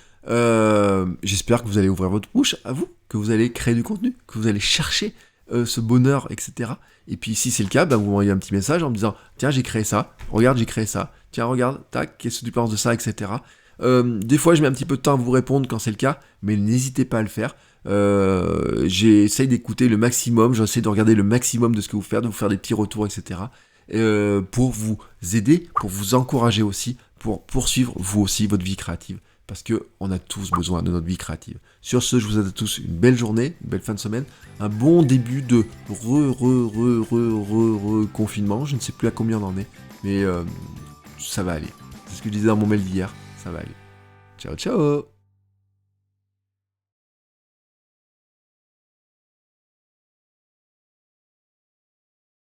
j'espère que vous allez ouvrir votre bouche à vous, que vous allez créer du contenu, que vous allez chercher ce bonheur, etc. Et puis si c'est le cas, vous m'envoyez un petit message en me disant « Tiens, j'ai créé ça, regarde, j'ai créé ça, tiens, regarde, tac, qu'est-ce que tu penses de ça, etc. » Des fois, je mets un petit peu de temps à vous répondre quand c'est le cas, mais n'hésitez pas à le faire. J'essaye d'écouter le maximum, j'essaie de regarder le maximum de ce que vous faites, de vous faire des petits retours, etc. Pour vous aider, pour vous encourager aussi, pour poursuivre vous aussi votre vie créative. parce que on a tous besoin de notre vie créative. Sur ce, je vous souhaite à tous une belle journée, une belle fin de semaine, un bon début de confinement. Je ne sais plus à combien on en est, mais ça va aller. C'est ce que je disais dans mon mail d'hier, ça va aller. Ciao ciao.